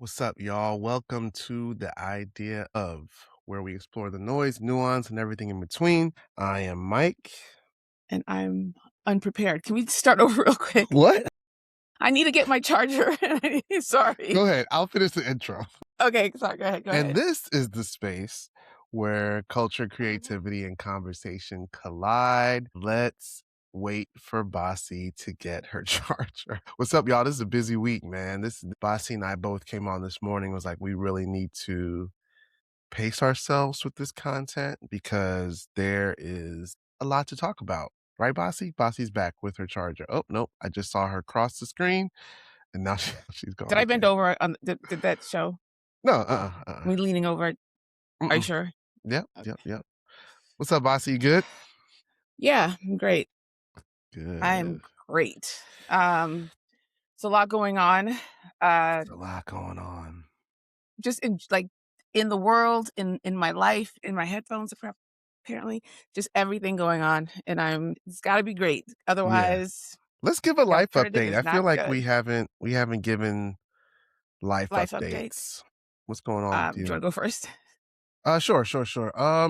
What's up, y'all? Welcome to the idea of where we explore the noise, nuance, and everything in between. I am Mike. And I'm unprepared. Can we start over real quick? What? I need to get my charger. Sorry. Go ahead. I'll finish the intro. Okay, sorry. Go ahead. Go And ahead. this is the space where culture, creativity, and conversation collide. Let's wait for Bassey to get her charger. What's up, y'all? This is a busy week, man. Bassey and I both came on this morning, was like, we really need to pace ourselves with this content because there is a lot to talk about. Right, Bossy? Bossy's back with her charger. Oh, nope. I just saw her cross the screen and now she's Did gone I bend again. over on did that show? No, Me leaning over. Are you Mm-mm. sure? Yep, Okay. yep, yep. What's up, Bossy? You good? Yeah, I'm great. I'm Good. great. It's a lot going on. There's a lot going on. Just in the world, in my life, in my headphones, apparently, just everything going on. And it's gotta be great. Yeah. Otherwise, Let's give a the life alternative update. is I feel not like good. we haven't given life Life update. updates. What's going on with Do you you? wanna go first? Sure, sure, sure. I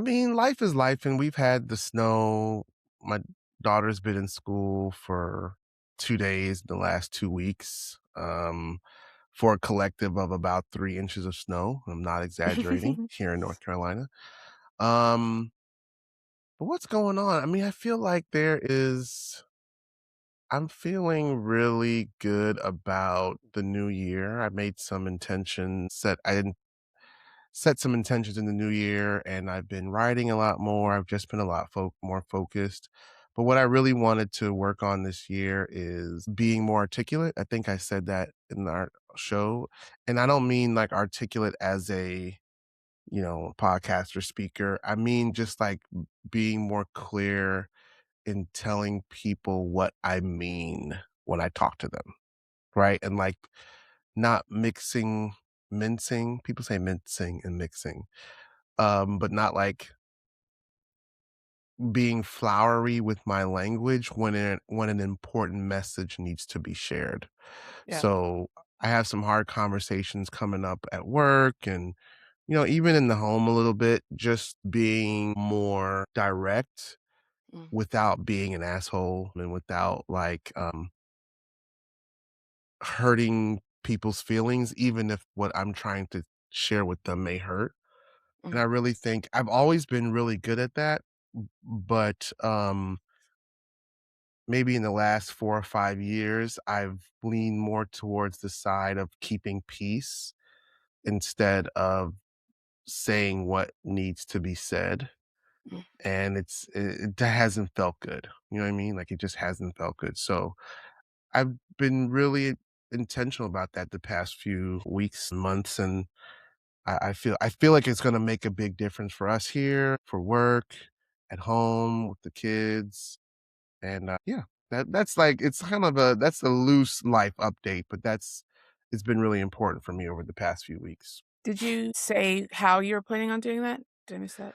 mean, life is life, and we've had the snow. My daughter's been in school for 2 days the last 2 weeks, for a collective of about 3 inches of snow. I'm not exaggerating, here in North Carolina. Um, but what's going on? I mean, I feel like I'm feeling really good about the new year. I made some intentions, set some intentions in the new year, and I've been writing a lot more. I've just been a lot more focused. But what I really wanted to work on this year is being more articulate. I think I said that in our show. And I don't mean like articulate as a, podcaster speaker. I mean just like being more clear in telling people what I mean when I talk to them. Right. And like not mincing. People say mincing and mixing, but not like being flowery with my language when an important message needs to be shared. Yeah. So I have some hard conversations coming up at work and even in the home a little bit, just being more direct Mm, without being an asshole and without like hurting people's feelings, even if what I'm trying to share with them may hurt. And mm, I really think I've always been really good at that, but maybe in the last 4 or 5 years, I've leaned more towards the side of keeping peace instead of saying what needs to be said, mm. and it hasn't felt good, you know what I mean? Like, it just hasn't felt good, so I've been really intentional about that the past few weeks, months, and I feel like it's gonna make a big difference for us here, for work, at home, with the kids. And, yeah, that's like it's kind of that's a loose life update, but it's been really important for me over the past few weeks. Did you say how you're planning on doing that? Did I miss that?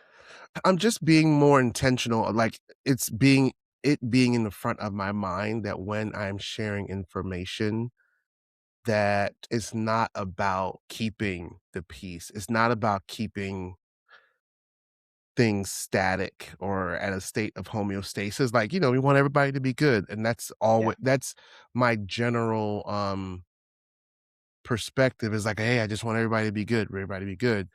I'm just being more intentional, like, it being in the front of my mind that when I'm sharing information, that it's not about keeping the peace. It's not about keeping things static or at a state of homeostasis. Like, we want everybody to be good, and Yeah. that's my general, perspective is like, "Hey, I just want everybody to be good, everybody to be good."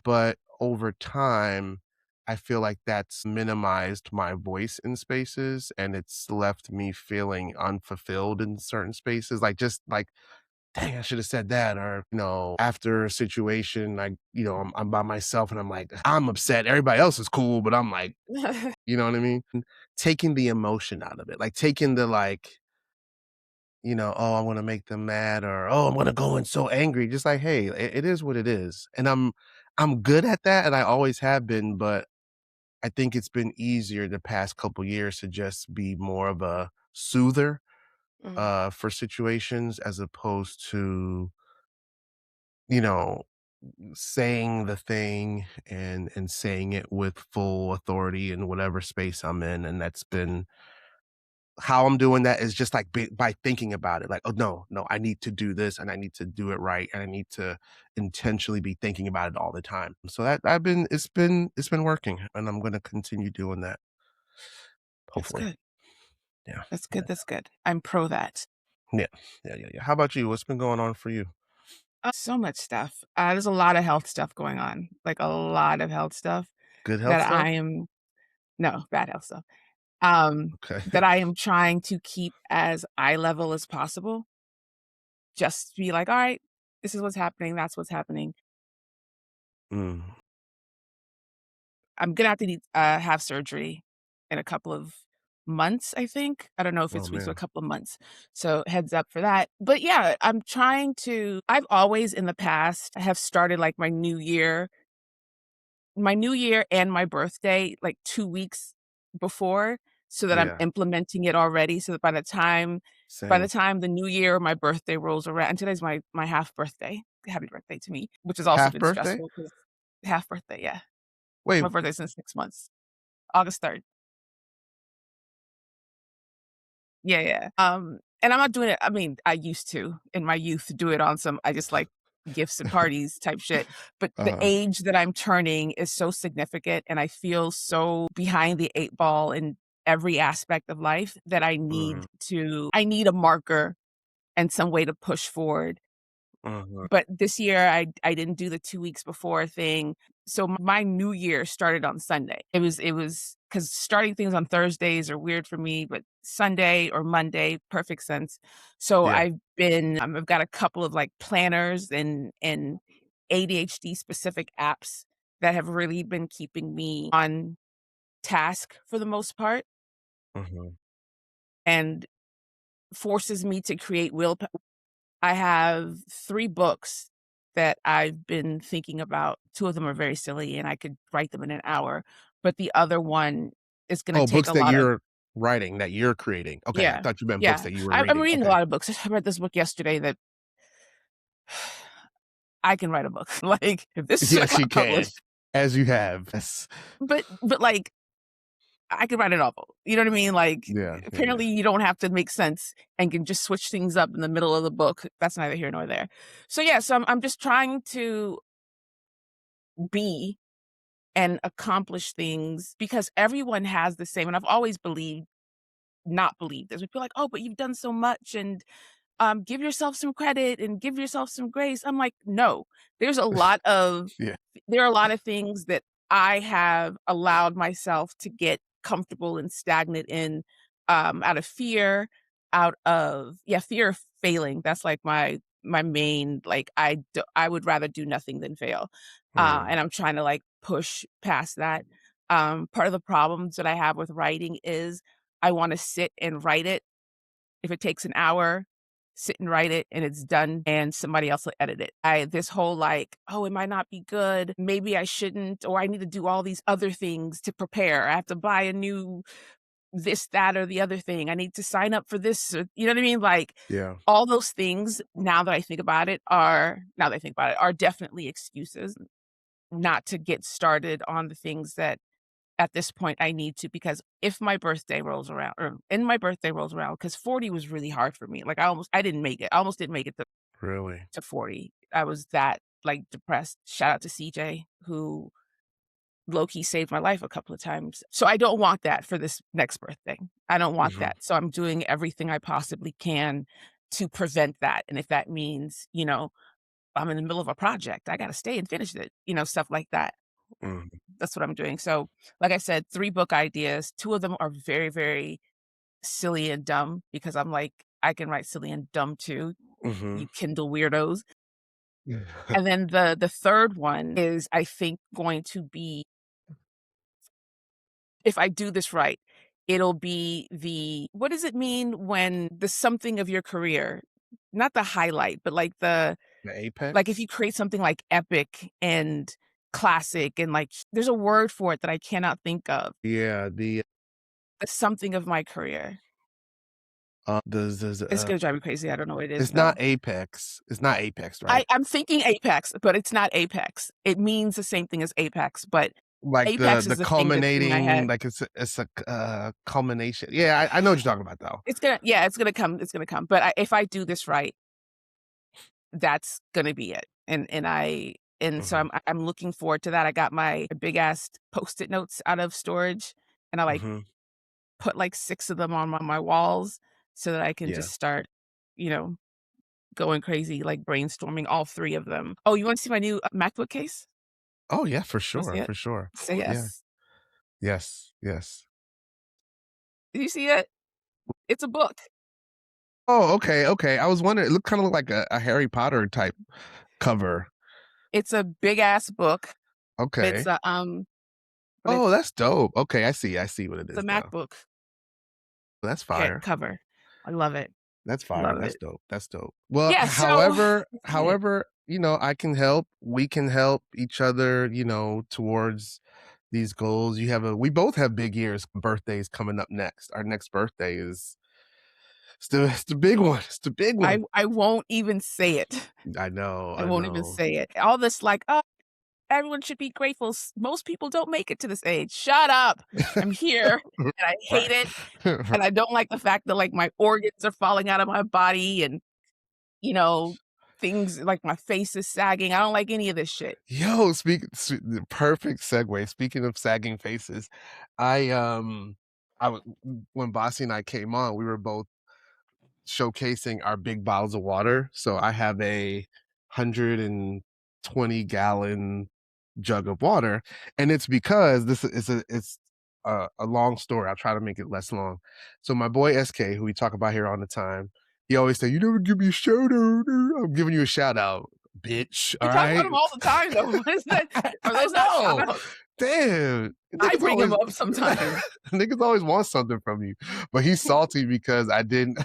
But over time, I feel like that's minimized my voice in spaces, and it's left me feeling unfulfilled in certain spaces, like, just like, "Dang, I should have said that," or, after a situation, I'm by myself and I'm like, I'm upset, everybody else is cool, but I'm like, you know what I mean? Taking the emotion out of it, like, taking the, like, "Oh, I wanna make them mad," or, "Oh, I'm gonna go in so angry," just like, "Hey, it is what it is," and I'm good at that, and I always have been, but I think it's been easier the past couple years to just be more of a soother, Mhm, for situations as opposed to, you know, saying the thing and saying it with full authority in whatever space I'm in, and that's been how I'm doing that is just like by thinking about it. Like, oh no, no, I need to do this and I need to do it right. And I need to intentionally be thinking about it all the time. So that it's been working and I'm gonna continue doing that, That's hopefully. good. Yeah. That's Yeah. good, that's good. I'm pro that. Yeah. Yeah. Yeah. Yeah. How about you? What's been going on for you? So much stuff. There's a lot of health stuff going on, like, a lot of health stuff Good health that stuff? I am no, bad health stuff, Okay. that I am trying to keep as eye level as possible. Just be like, "Alright, this is what's happening, that's what's happening." Mm. I'm gonna have to have surgery in a couple of months, I think. I don't know if Oh it's weeks, but a man. couple of months. So heads up for that. But yeah, I've always in the past have started like my new year and my birthday like 2 weeks before so that I'm Yeah. implementing it already so that by the Same. time the new year or my birthday rolls around, and today's my half birthday. Happy birthday to me, which has also Half been birthday? stressful because half birthday, yeah. Wait. My birthday's in 6 months. August 3rd. Yeah, yeah. And I'm not doing it. I mean, I used to in my youth do it on some I just like gifts and parties type shit. But the uh, age that I'm turning is so significant and I feel so behind the 8 ball in every aspect of life that mhm, I need a marker and some way to push forward. mhm. But this year, I didn't do the 2 weeks before thing, so my new year started on Sunday. It was because starting things on Thursdays are weird for me, but Sunday or Monday, perfect sense. So Yeah. I've got a couple of, like, planners and ADHD specific apps that have really been keeping me on task for the most part Mhm. and forces me to create willpower. I have 3 books that I've been thinking about. 2 of them are very silly, and I could write them in an hour, but the other one is gonna Oh, take books a that lot of you're writing, that you're creating. Okay, I yeah, thought you meant books yeah. that you were I'm reading. reading a Okay. lot of books. I read this book yesterday that I can write a book. Like, if this shit Yes, you got can, published as you have. Yes. like, I could write a novel. You know what I mean? Like, Yeah, yeah, yeah. apparently you don't have to make sense and can just switch things up in the middle of the book. That's neither here nor there. So, yeah, so I'm just trying to be and accomplish things because everyone has the same and I've always not believed this. People are like, "Oh, but you've done so much and give yourself some credit and give yourself some grace." I'm like, "No. There's a lot of Yeah. there are a lot of things that I have allowed myself to get comfortable and stagnant in out of fear, fear of failing. That's like my main like I would rather do nothing than fail. Mm, And I'm trying to like push past that. Part of the problems that I have with writing is I want to sit and write it if it takes an hour, sit and write it and it's done and somebody else will edit it. This whole like, "Oh, it might not be good. Maybe I shouldn't, or I need to do all these other things to prepare. I have to buy a new this, that, or the other thing. I need to sign up for this." Or, you know what I mean? Like yeah. all those things, now that I think about it, are definitely excuses not to get started on the things that at this point, I need to because if my birthday rolls around or and my birthday rolls around, because 40 was really hard for me. Like I didn't make it. I almost didn't make it Really? to 40. I was that like depressed. Shout out to CJ who low key saved my life a couple of times. So I don't want that for this next birthday. I don't want Mhm, that. So I'm doing everything I possibly can to prevent that. And if that means, I'm in the middle of a project, I got to stay and finish it, stuff like that. mhm, That's what I'm doing. So, like I said, 3 book ideas. 2 of them are very, very silly and dumb because I'm like, I can write silly and dumb too, mhm. you Kindle weirdos. And then the 3rd one is, I think, going to be if I do this right, it'll be the what does it mean when the something of your career, not the highlight, but The like if Apex? you create something like epic and classic and like there's a word for it that I cannot think of. Yeah, The something of my career. the, It's gonna drive me crazy, I don't know what it is it's not though. Apex. It's not Apex, right? I'm thinking Apex, but it's not Apex. It means the same thing as Apex, but Like Apex the is the thing that's in my culminating, head. like it's a culmination. Yeah, I know what you're talking about though. It's gonna yeah, it's gonna come, but if I do this right, that's gonna be it, and so Mhm, I'm looking forward to that. I got my big ass Post-it notes out of storage, and I, like, mhm. put, like, 6 of them on my walls so that I can Yeah. just start, you know, going crazy, like, brainstorming all 3 of them. Oh, you wanna see my new, MacBook case? Oh, yeah, for Wanna see sure, it? for sure. Say Yeah. yes. Yes, yes. Did you see it? It's a book. Oh, okay, okay. I was wondering, it looked kinda like a Harry Potter type cover. It's a big ass book. It's Okay. but Oh, that's dope. Okay, I see what it it's a is now. MacBook That's fire. cover. I love it. That's fire. Love That's it. dope. That's dope. Well, Yeah, so excited. I can help. We can help each other, towards these goals. We both have big years, birthdays coming up next. Our next birthday is it's the big one. It's the big one. I won't even say it. I know, I I won't even know. say it. All this like, "Oh, everyone should be grateful. Most people don't make it to this age." Shut up. I'm here and I hate Right. it, Right. and I don't like the fact that, like, my organs are falling out of my body and, you know, things like my face is sagging. I don't like any of this shit. Yo, the perfect segue. Speaking of sagging faces, I I w- when Bossy and I came on, we were both showcasing our big bottles of water. So I have a 120-gallon jug of water, and it's because this is a long story. I'll try to make it less long. So my boy SK, who we talk about here all the time, he always say, "You never give me a shout out." I'm giving you a shout out, bitch. We All talk about right. them all the time, though. What is that? Are I those not shout know. outs? Damn. I Niggas bring them always up sometimes. niggas always want something from you. But he's salty because I didn't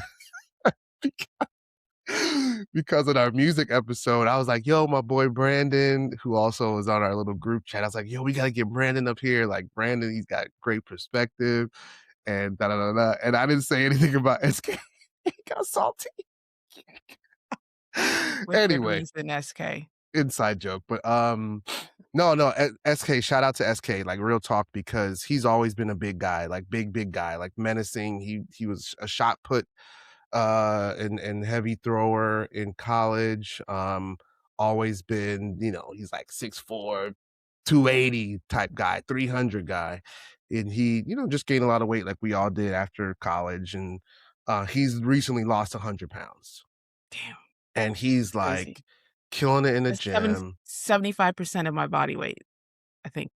because of our music episode. I was like, yo, my boy Brandon, who also was on our little group chat. I was like, yo, we gotta get Brandon up here. Like Brandon, he's got great perspective and da da da da. And I didn't say anything about SK. He got salty. With good Anyway, reason, SK. inside joke. But no, no, SK, shout out to SK, like real talk, because he's always been a big guy, like big guy, like menacing. He was a shot put and heavy thrower in college. Always been, he's like 6'4", 280 type guy, 300 guy. And he, just gained a lot of weight like we all did after college. And he's recently lost 100 pounds. Damn, And he's like crazy. killing it in the That's 7 gym. 75% of my body weight, I think.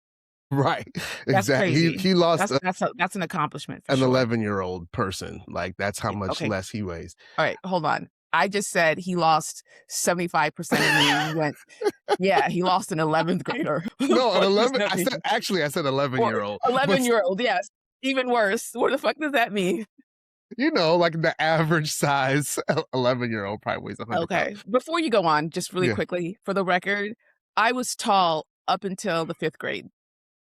Right. That's Exactly. He crazy. lost That's an accomplishment for an sure. 11-year-old person. Like that's how much Okay, less he weighs. alright, hold on. I just said he lost 75% of me, and you went, "Yeah, he lost an 11th grader." What the No, an fuck does 11, that mean? I said Or 11-year-old, but 11-year-old, yes, even worse. What the fuck does that mean? like the average size 11-year-old probably weighs 100 pounds. Okay, before you go on, just really Yeah. quickly, for the record, I was tall up until the 5th grade.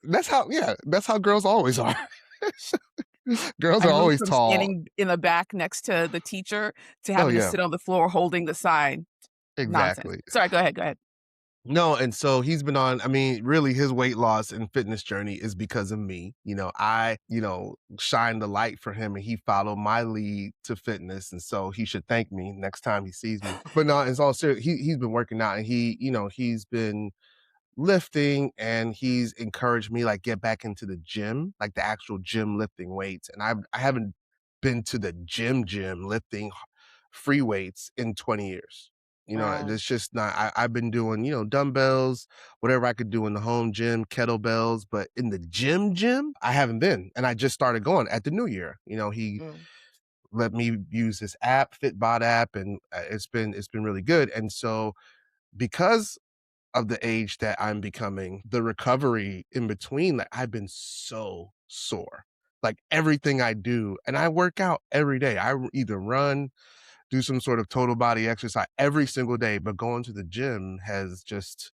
That's how girls always are. Girls I are moved always from tall. standing in the back next to the teacher to Oh having to yeah, sit on the floor holding the sign. Nonsense. exactly. Sorry, go ahead. No, and so he's been on, I mean, really his weight loss and fitness journey is because of me. I, shined the light for him and he followed my lead to fitness. And so he should thank me next time he sees me. But no, it's all serious. He's been working out and he's been lifting and he's encouraged me like get back into the gym, like the actual gym lifting weights. And I haven't been to the gym lifting free weights in 20 years. Wow. It's just not I've been doing, dumbbells, whatever I could do in the home gym, kettlebells, but in the gym, I haven't been. And I just started going at the new year. He Mm. let me use this app, Fitbot app, and it's been really good. And so because of the age that I'm becoming, the recovery in between, like I've been so sore. Like everything I do, and I work out every day. Either run, do some sort of total body exercise every single day, but going to the gym has just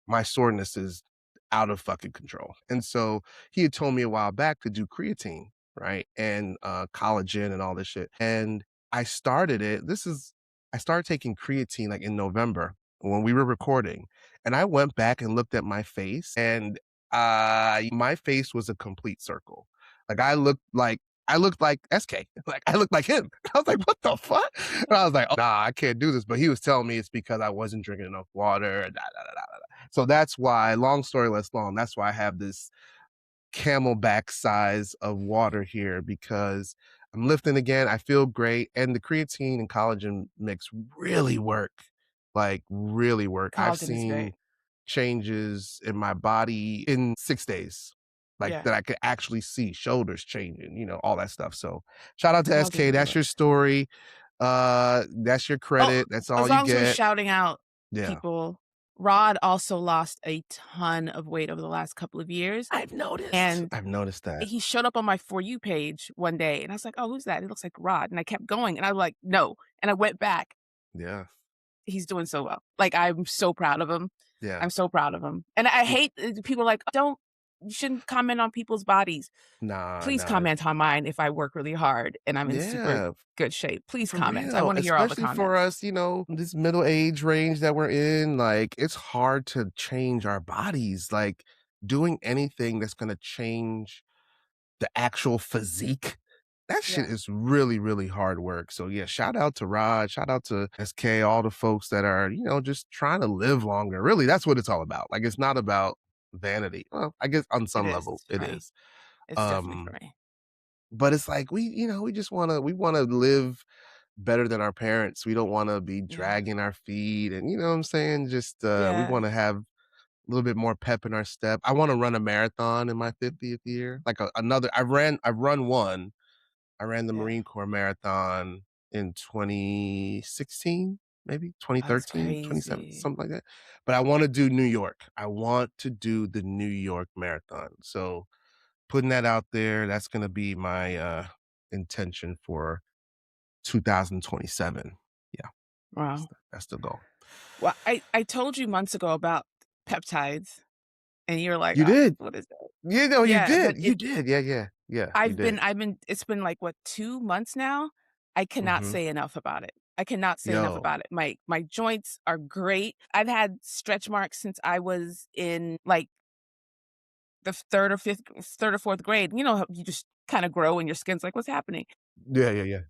my soreness is out of fucking control. And so he had told me a while back to do creatine, right? And collagen and all this shit. And I started it. I started taking creatine like in November when we were recording. And I went back and looked at my face and My face was a complete circle. Like, I looked like SK, like, I looked like him. I was like, "What the fuck?" And I was like, "Oh, nah, I can't do this," but he was telling me it's because I wasn't drinking enough water, da, da, da, da, da, da. So that's why, long story less long, that's why I have this camelback size of water here because I'm lifting again. I feel great. And the creatine and collagen mix really work. Like, really work. I've Collagen is seen great. changes in my body in 6 days, like Yeah, that I could actually see shoulders changing, all that stuff. So shout out to collagen SK. really That's your works. story. That's your Oh, credit. That's all as you long as we're get. shouting out Yeah. people, Rod also lost a ton of weight over the last couple of years, I've noticed. and I've noticed that. he showed up on my For You page one day, and I was like, "Oh, who's that? It looks like Rod," and I kept going, and I was like, "No," and I went back. Yeah. He's doing so well. Like, I'm so proud of him. Yeah. I'm so proud of him, and I W- hate people like, "Don't you shouldn't comment on people's bodies." Nah, Please nah. comment on mine if I work really hard and I'm in super Yeah. good shape. Please For comment. I real, wanna hear all the especially for comments. us, this middle age range that we're in, like, it's hard to change our bodies, like, doing anything that's gonna change the actual physique, that shit Yeah, is really, really hard work, so, yeah, shout out to Rod, shout out to SK, all the folks that are, just trying to live longer, really, that's what it's all about, like, it's not about vanity, well, I guess on it some is level, for it me. is, It's definitely for um, me. but it's like we just we wanna live better than our parents. We don't wanna be Yeah. dragging our feet and you know what I'm saying? Just, we Yeah, wanna have a little bit more pep in our step. I wanna run a marathon in my 50th year, like another I've run one. I ran the yeah. Marine Corps marathon in 2016, maybe Oh, that's 2013, 27, crazy. something like that. But I wanna do New York. I want to do the New York Marathon. So, putting that out there, that's gonna be my, intention for 2027. Yeah. Wow. That's the goal. Well, I told you months ago about peptides, and you're like, You did. what is that?" You Yeah, but did. You did. Yeah, yeah. Yeah, you did. I've been it's been, like, what, 2 months now? I cannot Mhm. say enough about it. I cannot say enough Yo. about it. My joints are great. I've had stretch marks since I was in, like, the 3rd or 4th grade. You know how you just kinda grow and your skin's like, "What's happening?" Yeah, yeah, yeah.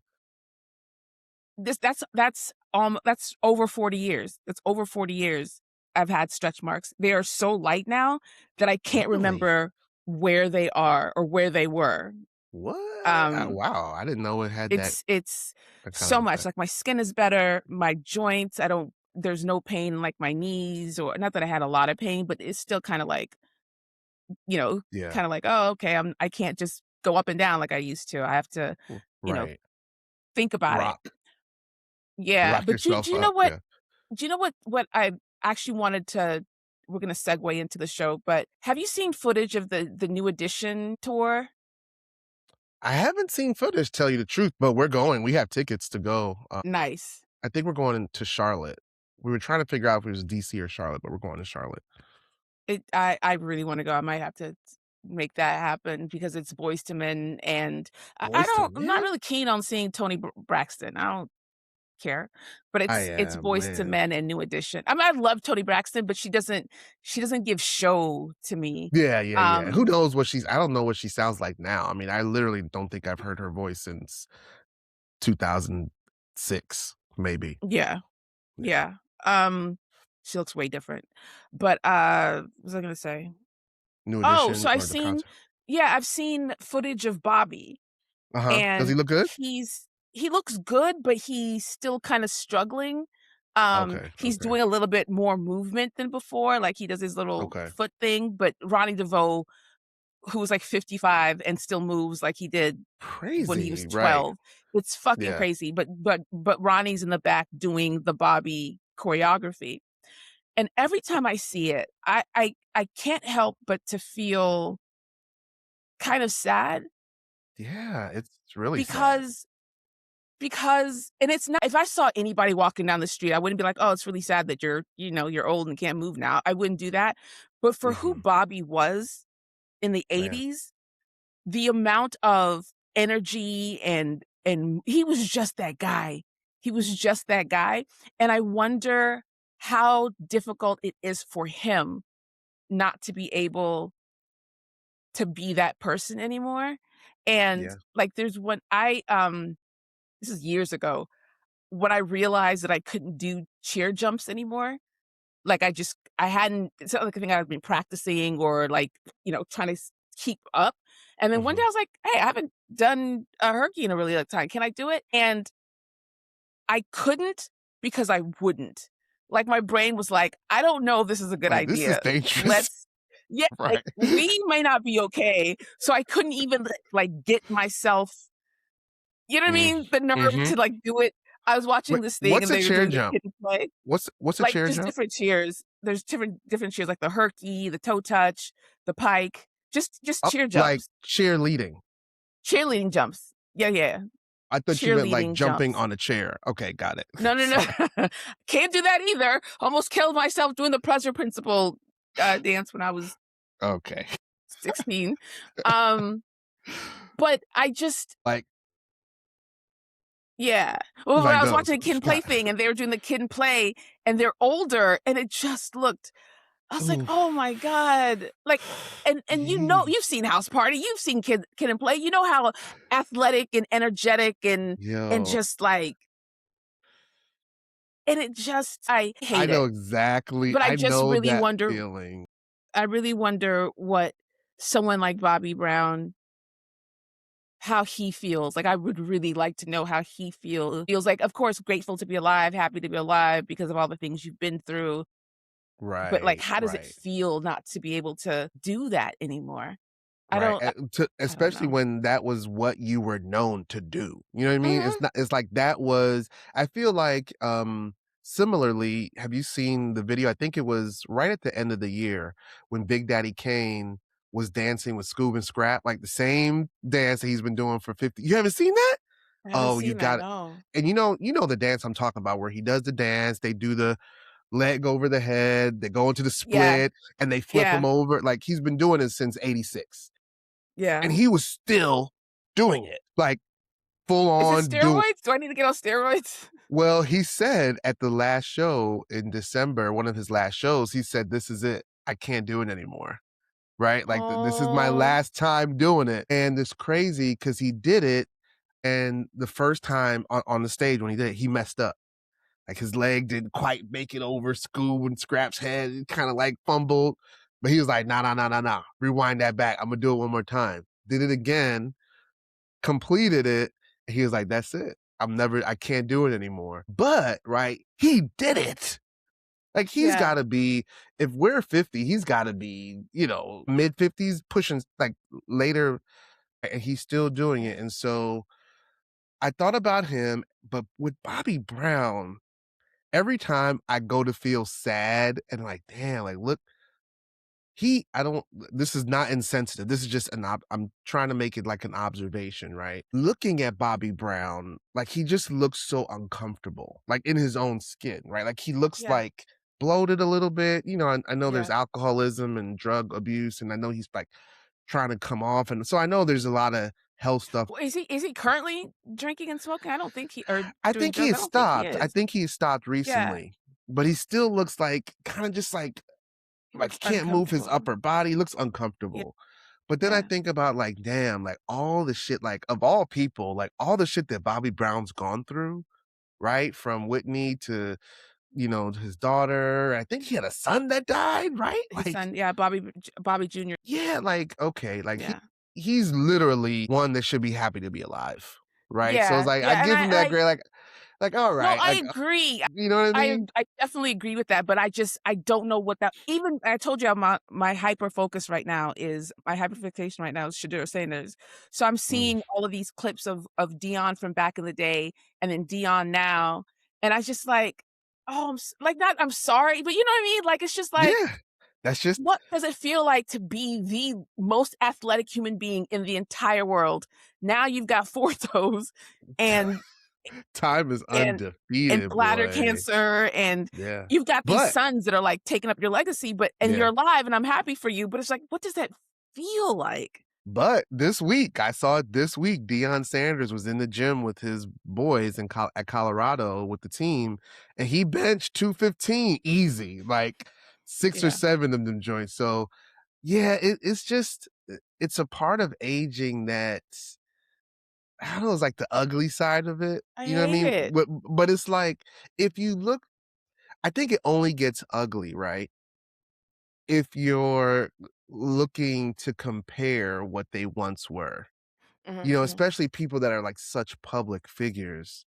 That's over 40 years. That's over 40 years I've had stretch marks. They are so light now that I can't Really? remember where they are or where they were. What? Um, Wow, I didn't know it had it's that kind of so much, effect. like, my skin is better, my joints, I don't there's no pain in, like, my knees, or not that I had a lot of pain, but it's still kinda like, you know, Yeah. kinda like, "Oh, okay, I can't just go up and down like I used to. I have to, you know, Right. think about it." Rock. Yeah, Rock but yourself do you know up. what Yeah. what I actually wanted to we're gonna segue into the show, but have you seen footage of the New Edition tour? I haven't seen footage, tell you the truth, but we're going. We have tickets to go. Nice. I think we're going to Charlotte. We were trying to figure out if it was DC or Charlotte, but we're going to Charlotte. I really wanna go. I might have to make that happen because it's Boyz II Men, and Boys to I'm not Men? really keen on seeing Tony Braxton. I don't care, but I it's am, Boyz II man. Men and New Edition. I mean, I love Tony Braxton, but she doesn't give show to me. Yeah, yeah, yeah. Who Um, knows what I don't know what she sounds like now. I mean, I literally don't think I've heard her voice since 2006, maybe. yeah. Yeah. Yeah, she looks way different, but, what was I gonna say? New Oh, Edition so or the concert. I've seen footage of Bobby, Uh-huh. Does he and look good? he looks good, but he's still kinda struggling. Okay, He's okay, doing a little bit more movement than before, like, he does his little okay. foot thing, but Ronnie DeVoe, who was, like, 55 and still moves like he did when he was Crazy, right. 12, it's fucking Yeah. crazy, but Ronnie's in the back doing the Bobby choreography. And every time I see it, I can't help but to feel kind of sad Yeah, it's really sad. because and it's not if I saw anybody walking down the street, I wouldn't be like, "Oh, it's really sad that you're old and can't move now." I wouldn't do that. But for who Mhm. Bobby was in the Man. '80s, the amount of energy and he was just that guy. He was just that guy, and I wonder how difficult it is for him not to be able to be that person anymore. And, Yeah. like, there's one this is years ago, when I realized that I couldn't do cheer jumps anymore. Like, I hadn't it's not like a thing I've been practicing or, like, trying to keep up. And then one day Mhm. I was like, "Hey, I haven't done a herky in a really long time. Can I do it?" And I couldn't because I wouldn't. Like, my brain was like, "I don't know if this is a good Like, this is idea. dangerous. Let's." Yeah, like, Right. we may not be okay. So I couldn't even, like, get myself, you know what I Mm. mean? The nerve to, Mhm. like, do it. I was watching Wait, this thing what's and a they were chair doing the jump? kid and play, What's a like, chair just jump? different cheers. There's different cheers, like the herky, the toe touch, the pike, just Up cheer like jumps. cheerleading. Cheerleading jumps. Yeah, yeah. I thought you meant, like, Cheerleading jumping jumps. on a chair. Okay, got it. No, no, Sorry. no. Can't do that either. Almost killed myself doing the pleasure principle, dance when I was Okay. 16. Um, but I just Like yeah. Well, when I like was those. watching the Kid and Play thing and they were doing the Kid and Play and they're older and it just looked I was like, Oof. "Oh my god." Like, and Yee. you've seen House Party, you've seen Kid and Play, you know how athletic and energetic and Yo, just like and it just I I hate know it. exactly But I know that feeling. I really wonder what someone like Bobby Brown, how he feels. Like, I would really like to know how he feels like, of course, grateful to be alive, happy to be alive because of all the things you've been through, but, like, Right, how does it right. feel not to be able to do that anymore? I Right, don't to I don't especially know. when that was what you were known to do, you know what I mean? Mhm. It's like that was I feel like, similarly, have you seen the video? I think it was right at the end of the year when Big Daddy Kane was dancing with Scoob and Scrap, like the same dance that he's been doing for 50 you haven't seen that? I haven't Oh, you seen that, got it. no. And you know the dance I'm talking about where he does the dance, they do the leg over the head, they go into the Yeah, split, and they flip yeah, him over, like, he's been doing it since '86. yeah. And he was still doing it, like, full Is it on do steroids? Do I need to get on steroids? well, he said at the last show in December, one of his last shows, he said, "This is it. I can't do it anymore." Right? Like, "This is my Oh, last time doing it." And it's crazy because he did it, and the first time on the stage when he did it, he messed up. Like, his leg didn't quite make it over Scoob and Scrap's head, it kinda, like, fumbled, but he was like, "Nah, nah, nah, nah, nah. Rewind that back. Imma do it one more time." Did it again, completed it, and he was like, "That's it. I can't do it anymore." But, right, he did it. Like, he's yeah, gotta be if we're 50, he's gotta be, mid-50s, pushing, like, later, and he's still doing it, and so, I thought about him, but with Bobby Brown, every time I go to feel sad and like, "Damn, like, look." I don't this is not insensitive. This is just I'm trying to make it like an observation, right? Looking at Bobby Brown, like he just looks so uncomfortable, like in his own skin, right? Like he looks yeah, like bloated a little bit. I know there's yeah. alcoholism and drug abuse, and I know he's like trying to come off. And so I know there's a lot of health stuff. Well, is he currently drinking and smoking? I don't think he or I doing think he drugs? I has don't think he stopped. I is. think he has stopped Yeah, recently, but he still looks like kind of just he like looks he can't move his uncomfortable. upper body, looks Yeah, uncomfortable. But then I yeah, think about like, damn, like all the shit, like of all people, like all the shit that Bobby Brown's gone through, right? From Whitney to, to his daughter. I think he had a son that died, right? his Like, son, yeah, Bobby Jr. yeah, like, okay, like Yeah, he's literally one that should be happy to be alive. Right. So it's yeah, like I yeah, and give him that I great, like, all no, right, I like agree. you know what I mean? I definitely agree with that, but I don't know what that even I told you my hyper focus right now is my hyperfixation right now is Shadur Sanders. So I'm Mm. seeing all of these clips of Dion from back in the day and then Dion now, and I just like, oh, like not I'm sorry, but you know what I mean? Like it's just like Yeah. That's just what does it feel like to be the most athletic human being in the entire world? Now you've got 4 toes and time is and and undefeated, bladder boy. cancer, and Yeah. you've got these But sons that are, like, taking up your legacy, but and yeah. you're alive, and I'm happy for you, but it's like, what does that feel like? But this week, I saw it this week, Deion Sanders was in the gym with his boys at Colorado with the team, and he benched 215 easy, like 6 or Yeah. 7 of them joints. So Yeah, it's just it's a part of aging that I don't know, it's like the ugly side of it, I you know what I hate mean? it. But it's like, if you look I think it only gets ugly, right, if you're looking to compare what they once were. Mhm, You know, mhm. especially people that are, like, such public figures.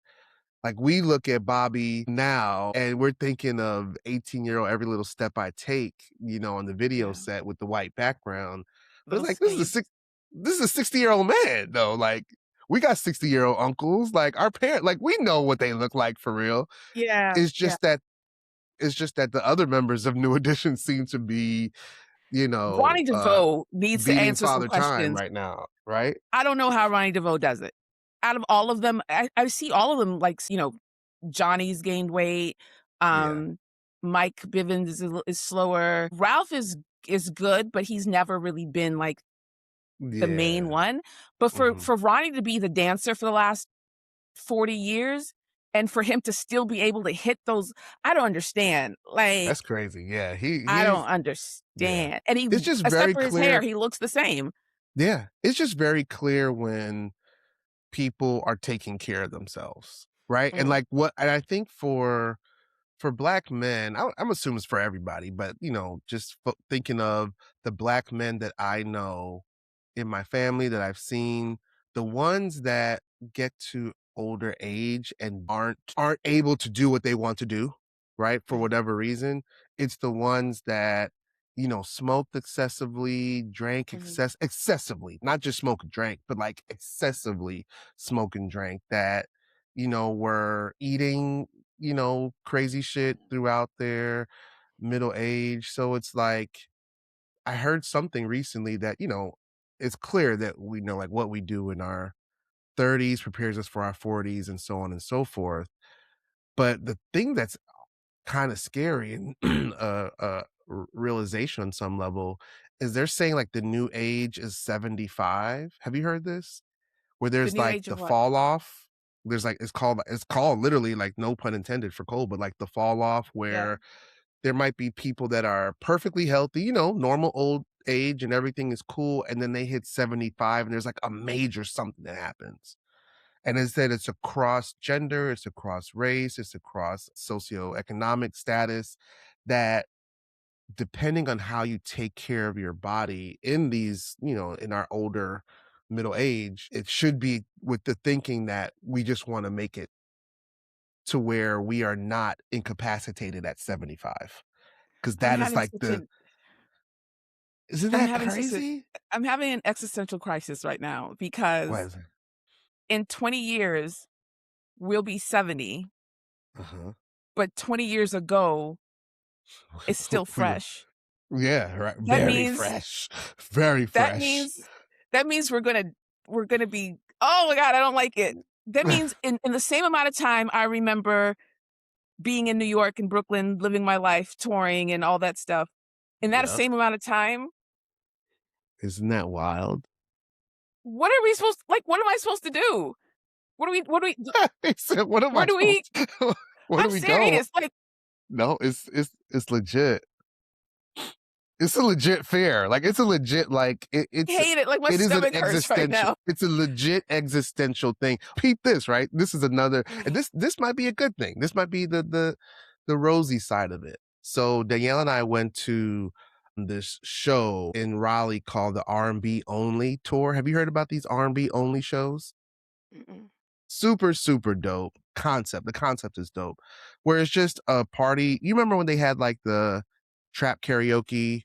Like, we look at Bobby now, and we're thinking of 18-year-old Every Little Step I Take, on the video Yeah. set with the white background. But it's Little like, Saint. this is a 60-year-old man, though, like, we got 60-year-old uncles, like, our parent like, we know what they look like for real. Yeah, It's yeah. just that the other members of New Edition seem to be, you know, Ronnie uh, DeVoe needs to beating answer some Father Time questions. right now, right? I don't know how Ronnie DeVoe does it. Out of all of them, I see all of them, like, Johnny's gained weight, Yeah. um, Mike Bivins is slower. Ralph is good, but he's never really been, like, the main Yeah. one. But for Mhm. for Ronnie to be the dancer for the last 40 years and for him to still be able to hit those, I don't understand. Like, That's crazy. Yeah, I don't yeah. understand. And It's just except very for his hair, clear. he looks the same. Yeah, it's just very clear when people are taking care of themselves, right? And, Mhm, like, I think for black men, I'm assuming it's for everybody, but, just thinking of the black men that I know in my family that I've seen, the ones that get to older age and aren't able to do what they want to do, right? For mhm, whatever reason, it's the ones that, smoked excessively, drank mhm. excessively, not just smoke and drank, but like excessively smoke and drank that, were eating, crazy shit throughout their middle age. So it's like, I heard something recently that, it's clear that we know, like, what we do in our 30s prepares us for our 40s and so on and so forth. But the thing that's kind of scary and realization on some level is they're saying like the new age is 75. Have you heard this? Where The there's new like age the of what? fall off. There's like it's called literally, like, no pun intended for cold, but like the fall off Yeah. where there might be people that are perfectly healthy, normal old age and everything is cool, and then they hit 75 and there's like a major something that happens. And instead it's across gender, it's across race, it's across socioeconomic status that depending on how you take care of your body in these, in our older middle age, it should be with the thinking that we just want to make it to where we are not incapacitated at 75. Because I'm that is having like such the an isn't I'm that having such a crazy? I'm having an existential crisis right now What because is it? in 20 years, we'll be 70, Uh-huh. but 20 years ago, it's still We were fresh. yeah, right, That very means fresh, very that fresh. means that means we're gonna be, oh my god, I don't like it. That means in the same amount of time I remember being in New York and Brooklyn, living my life, touring and all that stuff, in that Yep. same amount of time, Isn't that wild? what are we supposed like, what am I supposed to do? What do we He said, "What am where I do we supposed to where do I'm we go?" serious, like, No, it's legit. It's a legit fear. Like, it's a legit, like, I hate it, like, my it is an stomach hurts right existential now. it's a legit existential thing. Peep this, right? This is another and this might be a good thing. This might be the rosy side of it. So, Danielle and I went to this show in Raleigh called the R&B Only Tour. Have you heard about these R&B only shows? Mm-mm. Super, super dope concept. The concept is dope. Where it's just a party. You remember when they had like the trap karaoke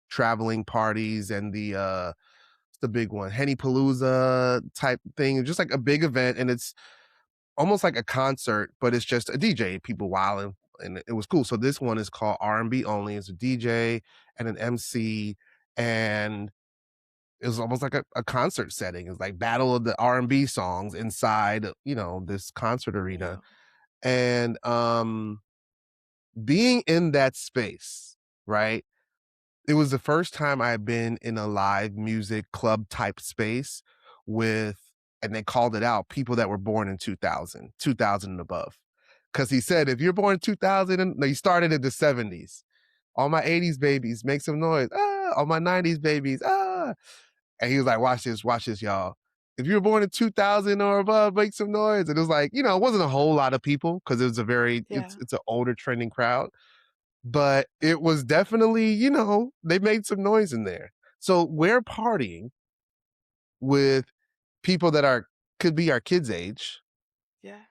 traveling parties and the big one, Henny Palooza type thing. It's just like a big event and it's almost like a concert, but it's just a DJ, people wilding, and it was cool. So this one is called R&B Only. It's a DJ and an MC, and it was almost like a concert setting. It's like battle of the R&B songs inside, this concert arena. Yeah. And being in that space, right? It was the first time I had been in a live music club type space with, and they called it out, people that were born in 2000, 2000 and above. Cause he said, if you're born in 2000, and no, he started in the 70s. All my 80s babies, make some noise. all my 90s babies, ah. And he was like, watch this, y'all. If you were born in 2000 or above, make some noise. And it was like, it wasn't a whole lot of people because it was Yeah. it's an older trending crowd, but it was definitely, they made some noise in there. So we're partying with people that could be our kids' age, Yeah.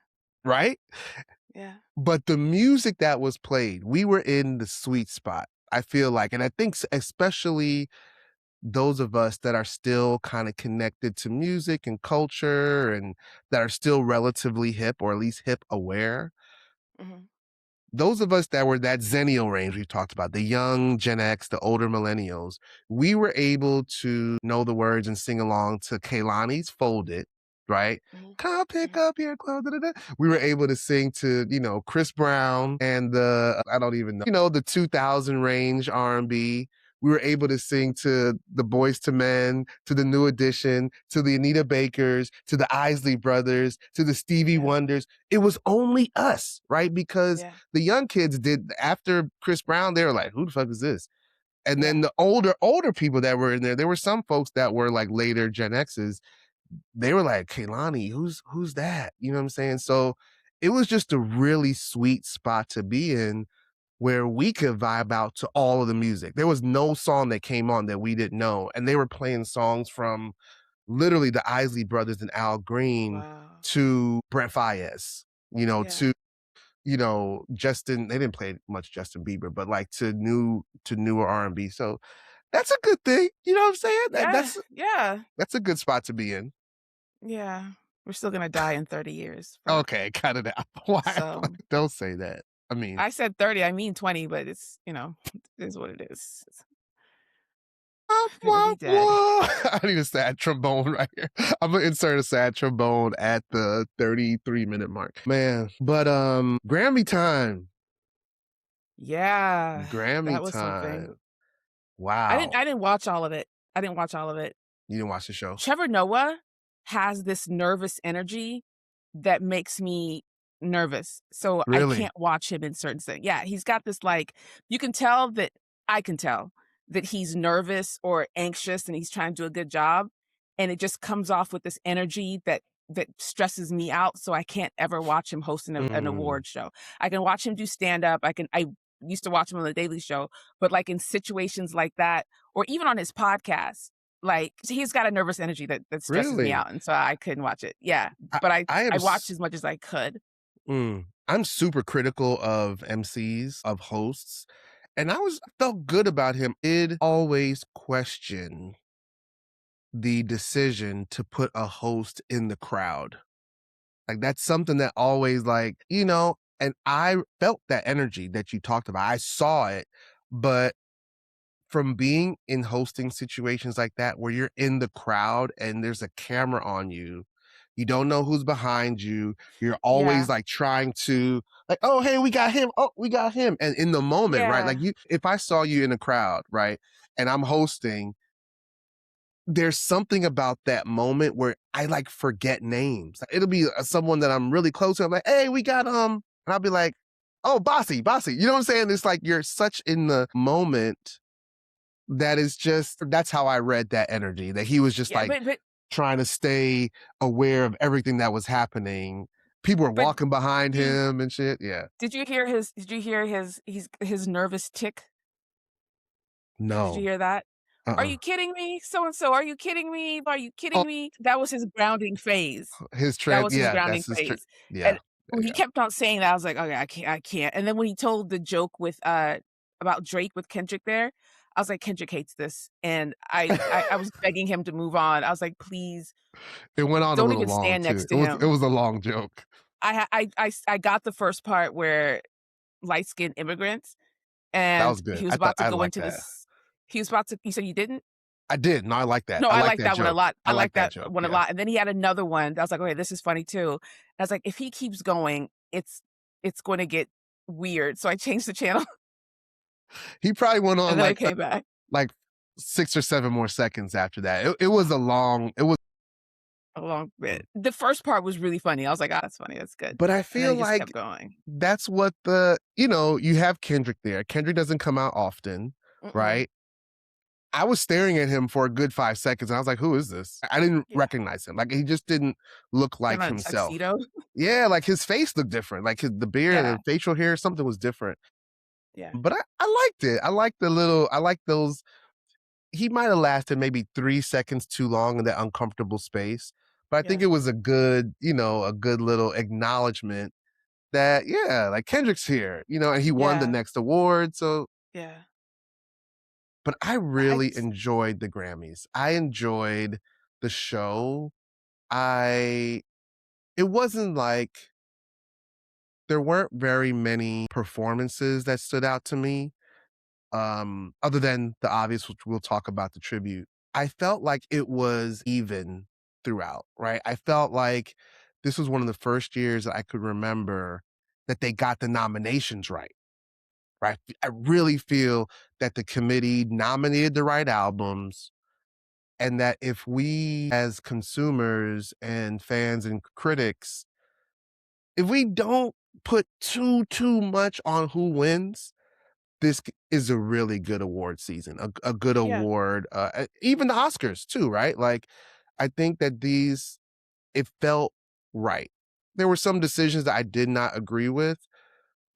right? Yeah. But the music that was played, we were in the sweet spot. I feel like, and I think especially those of us that are still kind of connected to music and culture and that are still relatively hip or at least hip aware, Mhm. those of us that were that Zennial range we've talked about, the young Gen X, the older millennials, we were able to know the words and sing along to Kehlani's Fold It, right? Mhm. Come pick Mhm. up your clothes. Da, da, da. We were able to sing to, Chris Brown and I don't even know, the 2000 range R&B. We were able to sing to the Boys to Men, to the New Edition, to the Anita Bakers, to the Isley Brothers, to the Stevie Yeah. Wonders. It was only us, right? Because Yeah. the young kids did after Chris Brown, they were like, who the fuck is this? And then Yeah. the older people that were in there were some folks that were like later Gen X's. They were like, Kehlani, who's that? You know what I'm saying? So it was just a really sweet spot to be in where we could vibe out to all of the music. There was no song that came on that we didn't know. And they were playing songs from literally the Isley Brothers and Al Green Wow. to Brent Faiyaz, Yeah. to Justin. They didn't play much Justin Bieber, but like to newer R&B. So that's a good thing. You know what I'm saying? That Yeah. Yeah. that's a good spot to be in. Yeah. We're still gonna die in 30 years, but Okay, cut it out. Why? so Don't say that. I mean, I said 30, I mean 20, but it's, it is what it is. We're gonna be dead. I need a sad trombone right here. I'm gonna insert a sad trombone at the 33-minute mark. Man, but Grammy time. Yeah. Grammy That was something. time. Wow. I didn't watch all of it. I didn't watch all of it. You didn't watch the show? Trevor Noah has this nervous energy that makes me nervous, so I Really? can't watch him in certain things. Yeah, he's got this, like, you can tell that I can tell that he's nervous or anxious and he's trying to do a good job, and it just comes off with this energy that stresses me out, so I can't ever watch him hosting an Mm, award show. I can watch him do stand-up, I used to watch him on The Daily Show, but, like, in situations like that, or even on his podcast, like, he's got a nervous energy that stresses me really? out, and so I couldn't watch it. Yeah, I but I I am I watched as much as I could. I'm super critical of MCs, of hosts, and I felt good about him. It always question the decision to put a host in the crowd. Like that's something that always and I felt that energy that you talked about. I saw it, but from being in hosting situations like that where you're in the crowd and there's a camera on you, you don't know who's behind you. You're always Yeah, like trying to like, oh hey, we got him. Oh, we got him. And in the moment, right? Like yeah, if I saw you in a crowd, right, and I'm hosting, there's something about that moment where I like forget names. Like, it'll be someone that I'm really close to. I'm like, hey, we got and I'll be like, oh, Bossy. You know what I'm saying? It's like you're such in the moment that is just that's how I read that energy. That he was just yeah, like but trying to stay aware of everything that was happening. People were but walking behind you him and shit. Yeah. did you hear his nervous tick? Did you No. hear that? "Are Uh-uh. you kidding me? So and so, are you kidding me? Are you Oh, kidding me?" That was his grounding phase. his That trend. was his Yeah, grounding that's his phase, yeah. and Yeah, when he yeah. kept on saying that, I was like, "Okay, I can't," and then when he told the joke with, about Drake with Kendrick there, I was like, "Kendrick hates this," and I was begging him to move on. I was like, "Please, It went on a don't little even long stand too. next to It him." was a long joke. I got the first part where light-skinned immigrants, That and was good. he was I thought about to I go like into that. this he was about to you said you didn't? I did. No, I like that. No, I I like like that that one a joke. lot. I I like like that that joke. one a Yeah. lot, and then he had another one that I was like, "Okay, this is funny too." I was like, "If he keeps going, it's gonna get weird." So I changed the channel, He probably went and on then I came back like 6 or 7 more seconds after that. It was a long it was a long bit. The first part was really funny. I was like, "Ah, that's funny. That's good." but I And then feel he just kept like going. that's what you have Kendrick there. Kendrick doesn't come out often, Mm-mm. right? I was staring at him for a good 5 seconds, and I was like, "Who is this?" I didn't Yeah. recognize him, like, he just didn't look Put like on a himself. tuxedo. Yeah, like, his face looked different, like, the beard, Yeah, the facial hair, something was different. yeah, But I liked it. I liked those. He might have lasted maybe 3 seconds too long in that uncomfortable space, but I think yeah, it was a good, a good little acknowledgement that, yeah, like, Kendrick's here, and he won the yeah, next award, so yeah. but I I really just enjoyed the Grammys. I enjoyed the show. I It wasn't like there weren't very many performances that stood out to me, other than the obvious, which we'll talk about, the tribute. I felt like it was even throughout, right? I felt like this was one of the first years that I could remember that they got the nominations right, right? I really feel that the committee nominated the right albums, and that if we as consumers and fans and critics, if we don't put too much on who wins, is a really good award season, a good yeah, award, even the Oscars too, right? Like, I think that it felt right. There were some decisions that I did not agree with,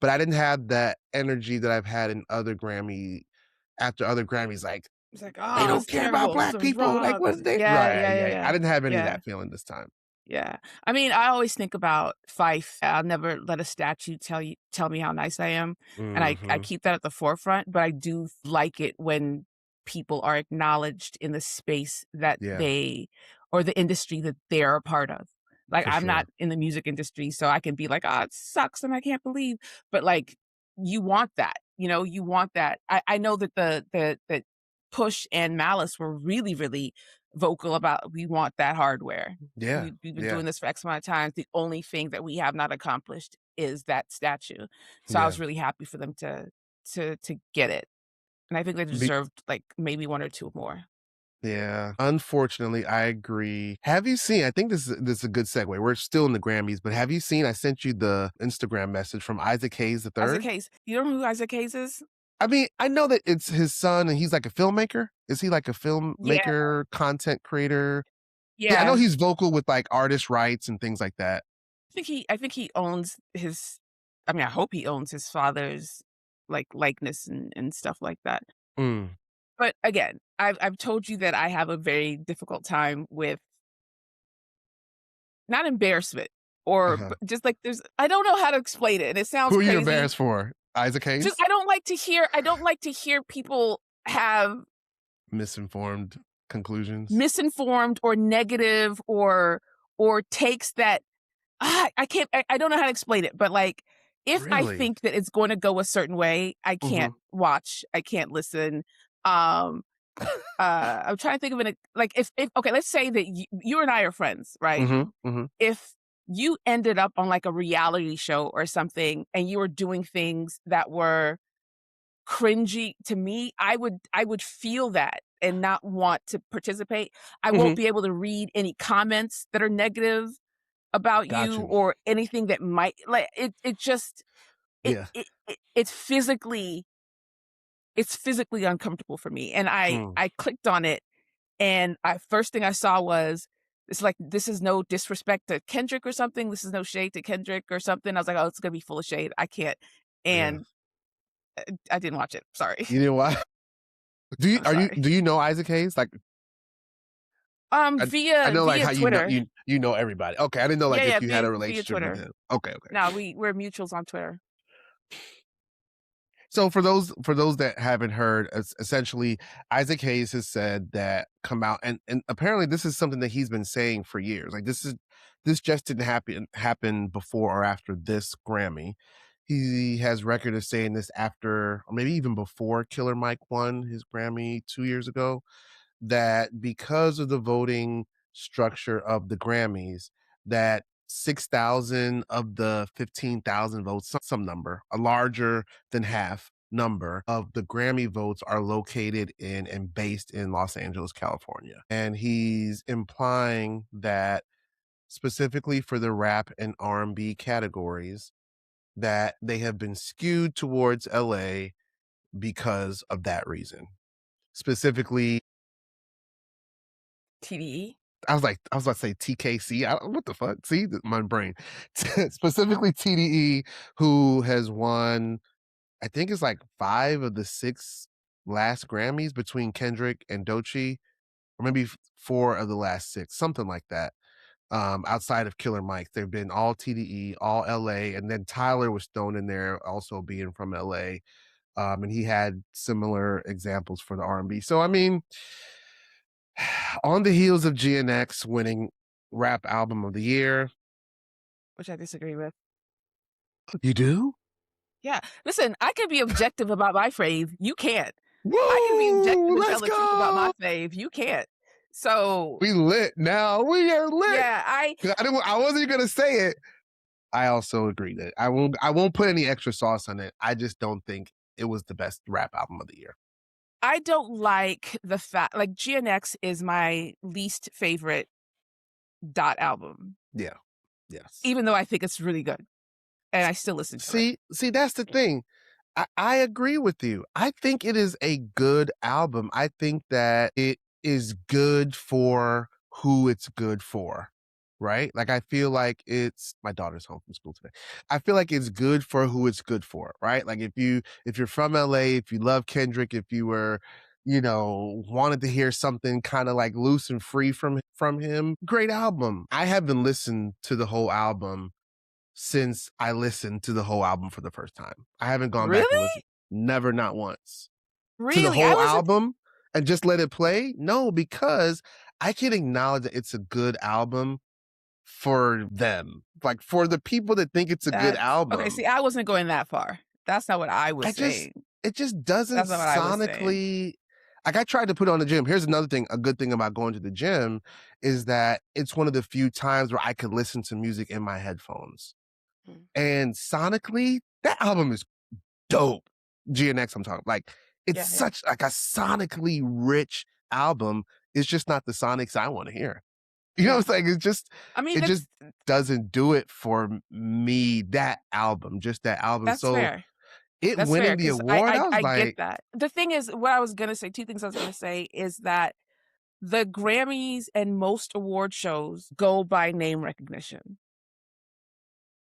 but I didn't have that energy that I've had in after other Grammys, like, it's like, they "Oh, don't it's care about terrible, this black one's people. Like, wrong." what is they? Yeah, Right. yeah, yeah, Yeah. I yeah, didn't have any of yeah. that feeling this time. Yeah. I mean, I always think about Fife. I'll never let a statue tell me how nice I am, and I Hmm. keep that at the forefront, but I do like it when people are acknowledged in the space that Yeah, they or the industry that they're a part of. Like, for I'm sure. not in the music industry, so I can be like, "Oh, it sucks and I can't believe," but, like, you want that, you want that. I know that that Push and Malice were really, really vocal about, "We want that hardware." Yeah. We've been Yeah. doing this for X amount of times. The only thing that we have not accomplished is that statue. So I Yeah. was really happy for them to get it, and I think they deserved, like, maybe 1 or 2 more. Yeah, unfortunately, I agree. Have you seen I think this is a good segue. We're still in the Grammys, but have you seen I sent you the Instagram message from Isaac Hayes the Isaac 3rd? Hayes. You don't know who Isaac Hayes is? I mean, I know that it's his son and he's like a filmmaker. Is he like a Yeah, filmmaker, content creator? Yeah, I know yeah. he's vocal with like artist rights and things like that. I think he owns his I mean, I hope he owns his father's, like, likeness and stuff like that. Mm, But again, I've told you that I have a very difficult time with not embarrassment or uh-huh. just, like, I don't know how to explain it, and it sounds Who are you crazy. embarrassed for? Isaac Just Hayes? I don't like to hear people have Misinformed conclusions? misinformed or negative or takes that I don't know how to explain it, but, like, if I Really? think that it's gonna go a certain way, I can't Mhm. watch, I can't listen. Um, I'm trying to think of like, if okay, let's say that you and I are friends, right? Mhm. Mhm. If you ended up on, like, a reality show or something and you were doing things that were cringy to me, I would feel that and not want to participate. I won't Mhm. be able to read any comments that are negative about Got you you. or anything that might like, it just Yeah. it's physically uncomfortable for me, and I Mm. I clicked on it, and I first thing I saw was, it's like, "This is no disrespect to Kendrick or something, this is no shade to Kendrick or something." I was like, "Oh, it's gonna be full of shade, I can't," Yeah. and, I didn't watch it, sorry. You know why? I'm sorry. Do you know Isaac Hayes? Like, I Via know, like, via how Twitter. you know everybody. Okay, I didn't know, Yeah, like, yeah, if you had a via relationship with Twitter. him. Okay, okay. No, we're mutuals on Twitter. So for those that haven't heard, essentially, Isaac Hayes has said that come out and apparently this is something that he's been saying for years. Like, this just didn't happen before or after this Grammy. He has record of saying this after or maybe even before Killer Mike won his Grammy 2 years ago, that because of the voting structure of the Grammys, that 6,000 of the 15,000 votes, some number, a larger than half number of the Grammy votes are located in and based in Los Angeles, California. And he's implying that specifically for the rap and R&B categories that they have been skewed towards LA because of that reason. specifically TDE? I was about to say TKC. What the fuck? See, my brain. Specifically TDE, who has won, I think it's like 5 of the 6 last Grammys between Kendrick and Doechii, or maybe 4 of the last 6, something like that. Outside of Killer Mike, they've been all TDE, all LA, and then Tyler was thrown in there also being from LA. And he had similar examples for the R&B. So I mean, on the heels of GNX winning Rap Album of the Year, Which I disagree with. you do? Yeah. Listen, I can be objective about my fave. You can't. I can be objective Woo! and tell Let's the truth about my go! fave. You can't. So, We lit now. We are lit. yeah, 'Cause I wasn't gonna say it. I also agree that I won't put any extra sauce on it. I just don't think it was the best rap album of the year. I don't like the fact like GNX is my least favorite Dot album, Yeah. Yes. even though I think it's really good and I still listen to it. See, that's the thing. I agree with you. I think it is a good album. I think that it is good for who it's good for, right? Like, I feel like it's my daughter's home from school today. I feel like it's good for who it's good for, right? Like, if you're from LA, if you love Kendrick, if you were, wanted to hear something kind of like loose and free from him, great album. I haven't listened to the whole album since I listened to the whole album for the first time. I haven't gone back and Really? listened. Never, not once. To the Really? I whole wasn't album and just let it play? No, because I can acknowledge that it's a good album for them. Like, for the people that think it's a good that's okay, see, album. I wasn't going that far. That's not what I was I just saying. it just doesn't That's not what I was saying. sonically, like, I tried to put on the gym. Here's another thing, a good thing about going to the gym is that it's one of the few times where I could listen to music in my headphones. Mm. And sonically, that album is dope. GNX, I'm talking like it's Yeah, yeah, such like a sonically rich album. It's just not the sonics I want to hear. You know, yeah. it's like I mean, it just doesn't do it for me. That album, just that album. that's So fair. it That's fair winning the because award, I was I get like, that. The thing is, what I was gonna say, 2 things I was gonna say is that the Grammys and most award shows go by name recognition.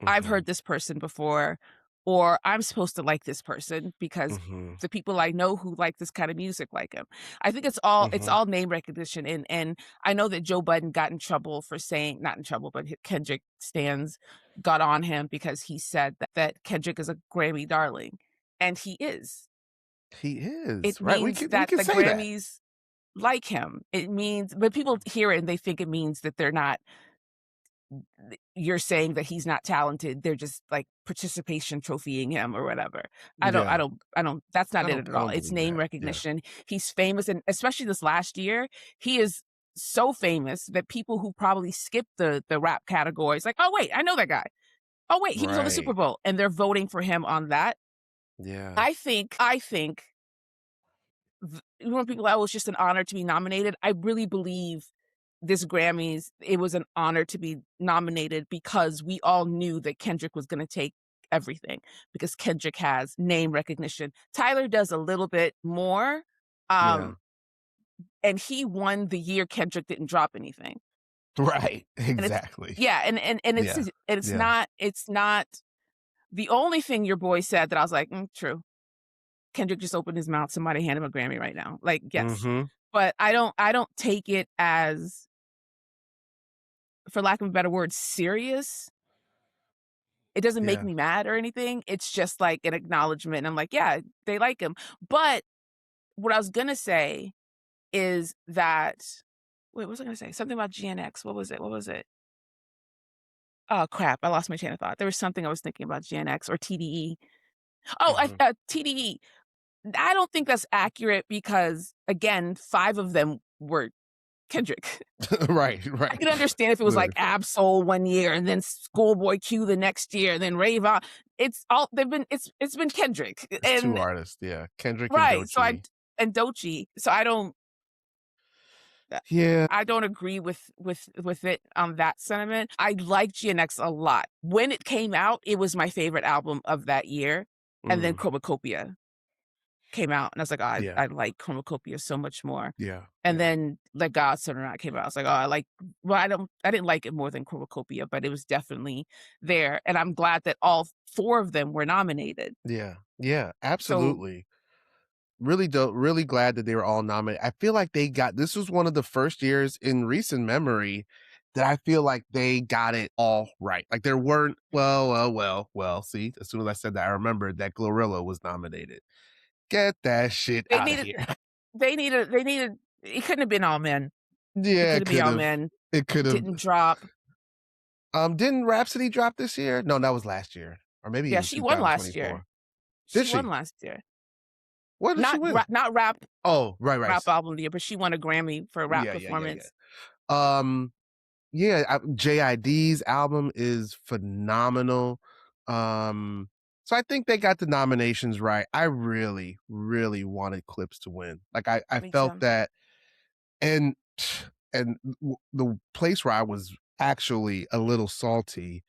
I've mm-hmm, heard this person before, or I'm supposed to like this person because mm-hmm, the people I know who like this kind of music like him. I think it's mm-hmm. all name recognition, and I know that Joe Budden got in trouble for saying not in trouble, but Kendrick stans got on him because he said that Kendrick is a Grammy darling, and he is. He is It right. means We that can the say that. Grammys like him. It means but people hear it and they think it means that they're not you're saying that he's not talented, they're just, like, participation trophying him or whatever. Yeah, I don't that's not it at I all. don't It's believe name that. Yeah, recognition. He's famous, and especially this last year, he is so famous that people who probably skipped the rap categories, like, "Oh, wait, I know that guy. Oh, wait, he was on the Super right. Bowl," and they're voting for him on that. Yeah, I think when people are, "Oh, it's just an honor to be nominated," I really believe this Grammys, it was an honor to be nominated because we all knew that Kendrick was gonna take everything because Kendrick has name recognition. Tyler does a little bit more, yeah. um, and he won the year Kendrick didn't drop anything. Right. And it's Exactly. yeah, and Yeah. Yeah. it's not the only thing your boy said that I was like, "Mm, true." Kendrick just opened his mouth, somebody hand him a Grammy right now. Like, yes. Mhm. But I don't take it as, for lack of a better word, serious. It doesn't make Yeah. me mad or anything. It's just like an acknowledgement. I'm like, yeah, they like him. But what I was gonna say is that wait, what was I gonna say? Something about GNX. What was it? What was it? Oh crap, I lost my train of thought. There was something I was thinking about GNX or TDE. Oh, Mhm. TDE. I don't think that's accurate because again, 5 of them were Kendrick. Right, I right. could understand if it was like Literally. Absol one year and then Schoolboy Q the next year and then Rave On. It's all they've been it's been Kendrick. It's 2 And artists, yeah. Kendrick and right. So I Doechii. and Doechii. So uh, Yeah. I don't agree with it on that sentiment. I like GNX a lot. When it came out, it was my favorite album of that year. And then Mm. Chromacopia came out, and I was like, "Oh, Yeah, I like Cornucopia so much more." yeah, And yeah, then Let God Sit Around came out. I was like, "Oh, I didn't like it more than Cornucopia, but it was definitely there." And I'm glad that all 4 of them were nominated. yeah, yeah, So absolutely. Really dope, really glad that they were all nominated. I feel like they got this was one of the first years in recent memory that I feel like they got it all right. Like there weren't see, as soon as I said that, I remembered that Glorilla was nominated. Get that shit they out of needed here. they needed it couldn't have been All Men. It Yeah, it couldn't be All could've. Men. It could've. Didn't drop. Didn't Rhapsody drop this year? No, that was last year, or maybe Yeah, in she won last year. 2024. Did She won she? last year. What did she win? Not rap Oh, right, right. rap album of the year, but she won a Grammy for a rap Yeah, yeah, yeah, performance. yeah. Yeah, JID's album is phenomenal. So I think they got the nominations right. I really, really wanted Clips to win. Like I Me felt too. that, and the place where I was actually a little salty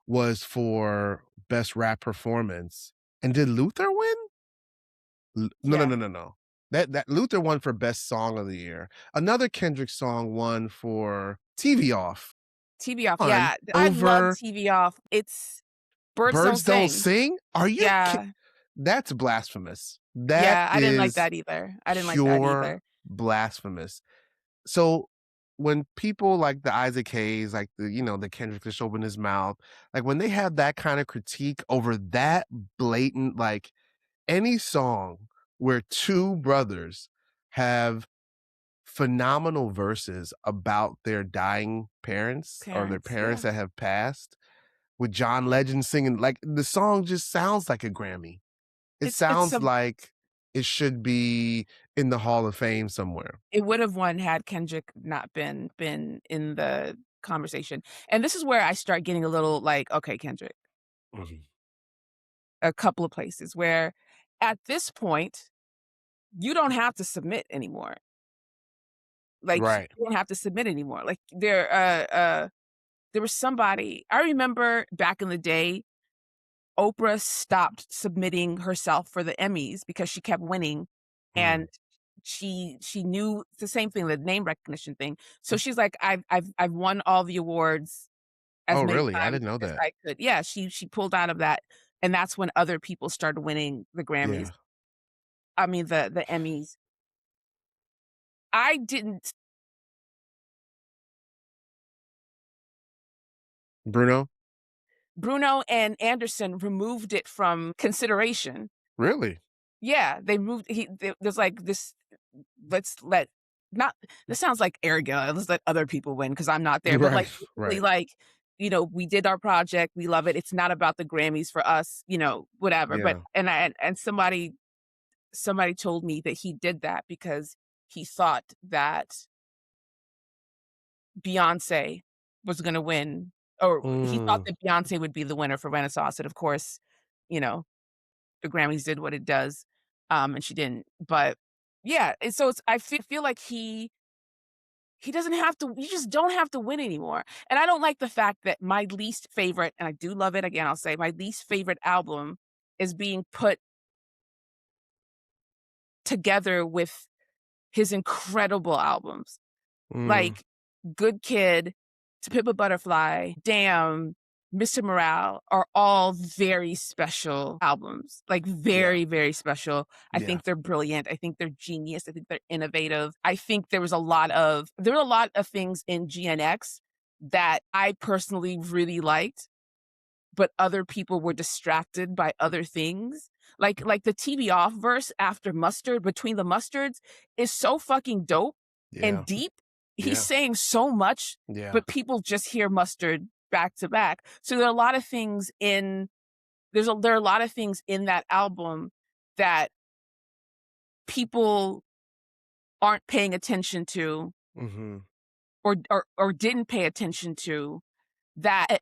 was for best rap performance. And did Luther win? No, no, Yeah. no, no, no. That Luther won for best song of the year. Another Kendrick song won for TV Off. TV Off, On yeah, I love over TV Off. It's Birds Don't Birds Don't Sing. Sing? Are you ki Yeah, That's blasphemous. That yeah, I didn't like is that either. I didn't like that pure either. blasphemous. So, when people like the Isaac Hayes, like the Kendrick just open his mouth, like, when they have that kind of critique over that blatant, like, any song where 2 brothers have phenomenal verses about their dying parents or their Parents, parents yeah. that have passed, with John Legend singing, like, the song just sounds like a Grammy. It It's sounds some like it should be in the Hall of Fame somewhere. it would have won had Kendrick not been in the conversation, and this is where I start getting a little like, "Okay, Kendrick." Mhm. A couple of places where, at this point, you don't have to submit anymore. Like, you Right. don't have to submit anymore. Like, there was somebody I remember back in the day, Oprah stopped submitting herself for the Emmys because she kept winning, Mm. and she knew the same thing, the name recognition thing. So she's like, I've won all the awards as Oh, many really? I times didn't know as that. I could." Yeah, she pulled out of that, and that's when other people started winning the Grammys. Yeah. I mean, the Emmys. I didn't Bruno? Bruno and Anderson removed it from consideration. Really? Yeah, they moved there's like this let's let not this sounds like arrogant, "Let's let other people win because 'cause I'm not there," but, Right, like, basically, right. like, "We did our project, we love it, it's not about the Grammys for us," whatever, but Yeah. and somebody told me that he did that because he thought that Beyoncé was gonna win, or he thought Mm. that Beyoncé would be the winner for Renaissance, and of course, you know, the Grammys did what it does, and she didn't, but yeah, and so I feel like he doesn't have to you just don't have to win anymore, and I don't like the fact that my least favorite, and I do love it, again, I'll say, my least favorite album is being put together with his incredible albums. Mm. Like, Good Kid, To Pimp a Butterfly, Damn, Mr. Morale are all very special albums, like, Yeah, very, very special. I yeah. think they're brilliant, I think they're genius, I think they're innovative. I think there were a lot of things in GNX that I personally really liked, but other people were distracted by other things. Like the TV Off verse after Mustard, between the Mustards, is so fucking dope and Yeah, deep. He's yeah, saying so much, yeah. but people just hear Mustard back to back. So there are a lot of things in there are a lot of things in that album that people aren't paying attention to, Mhm. or didn't pay attention to, that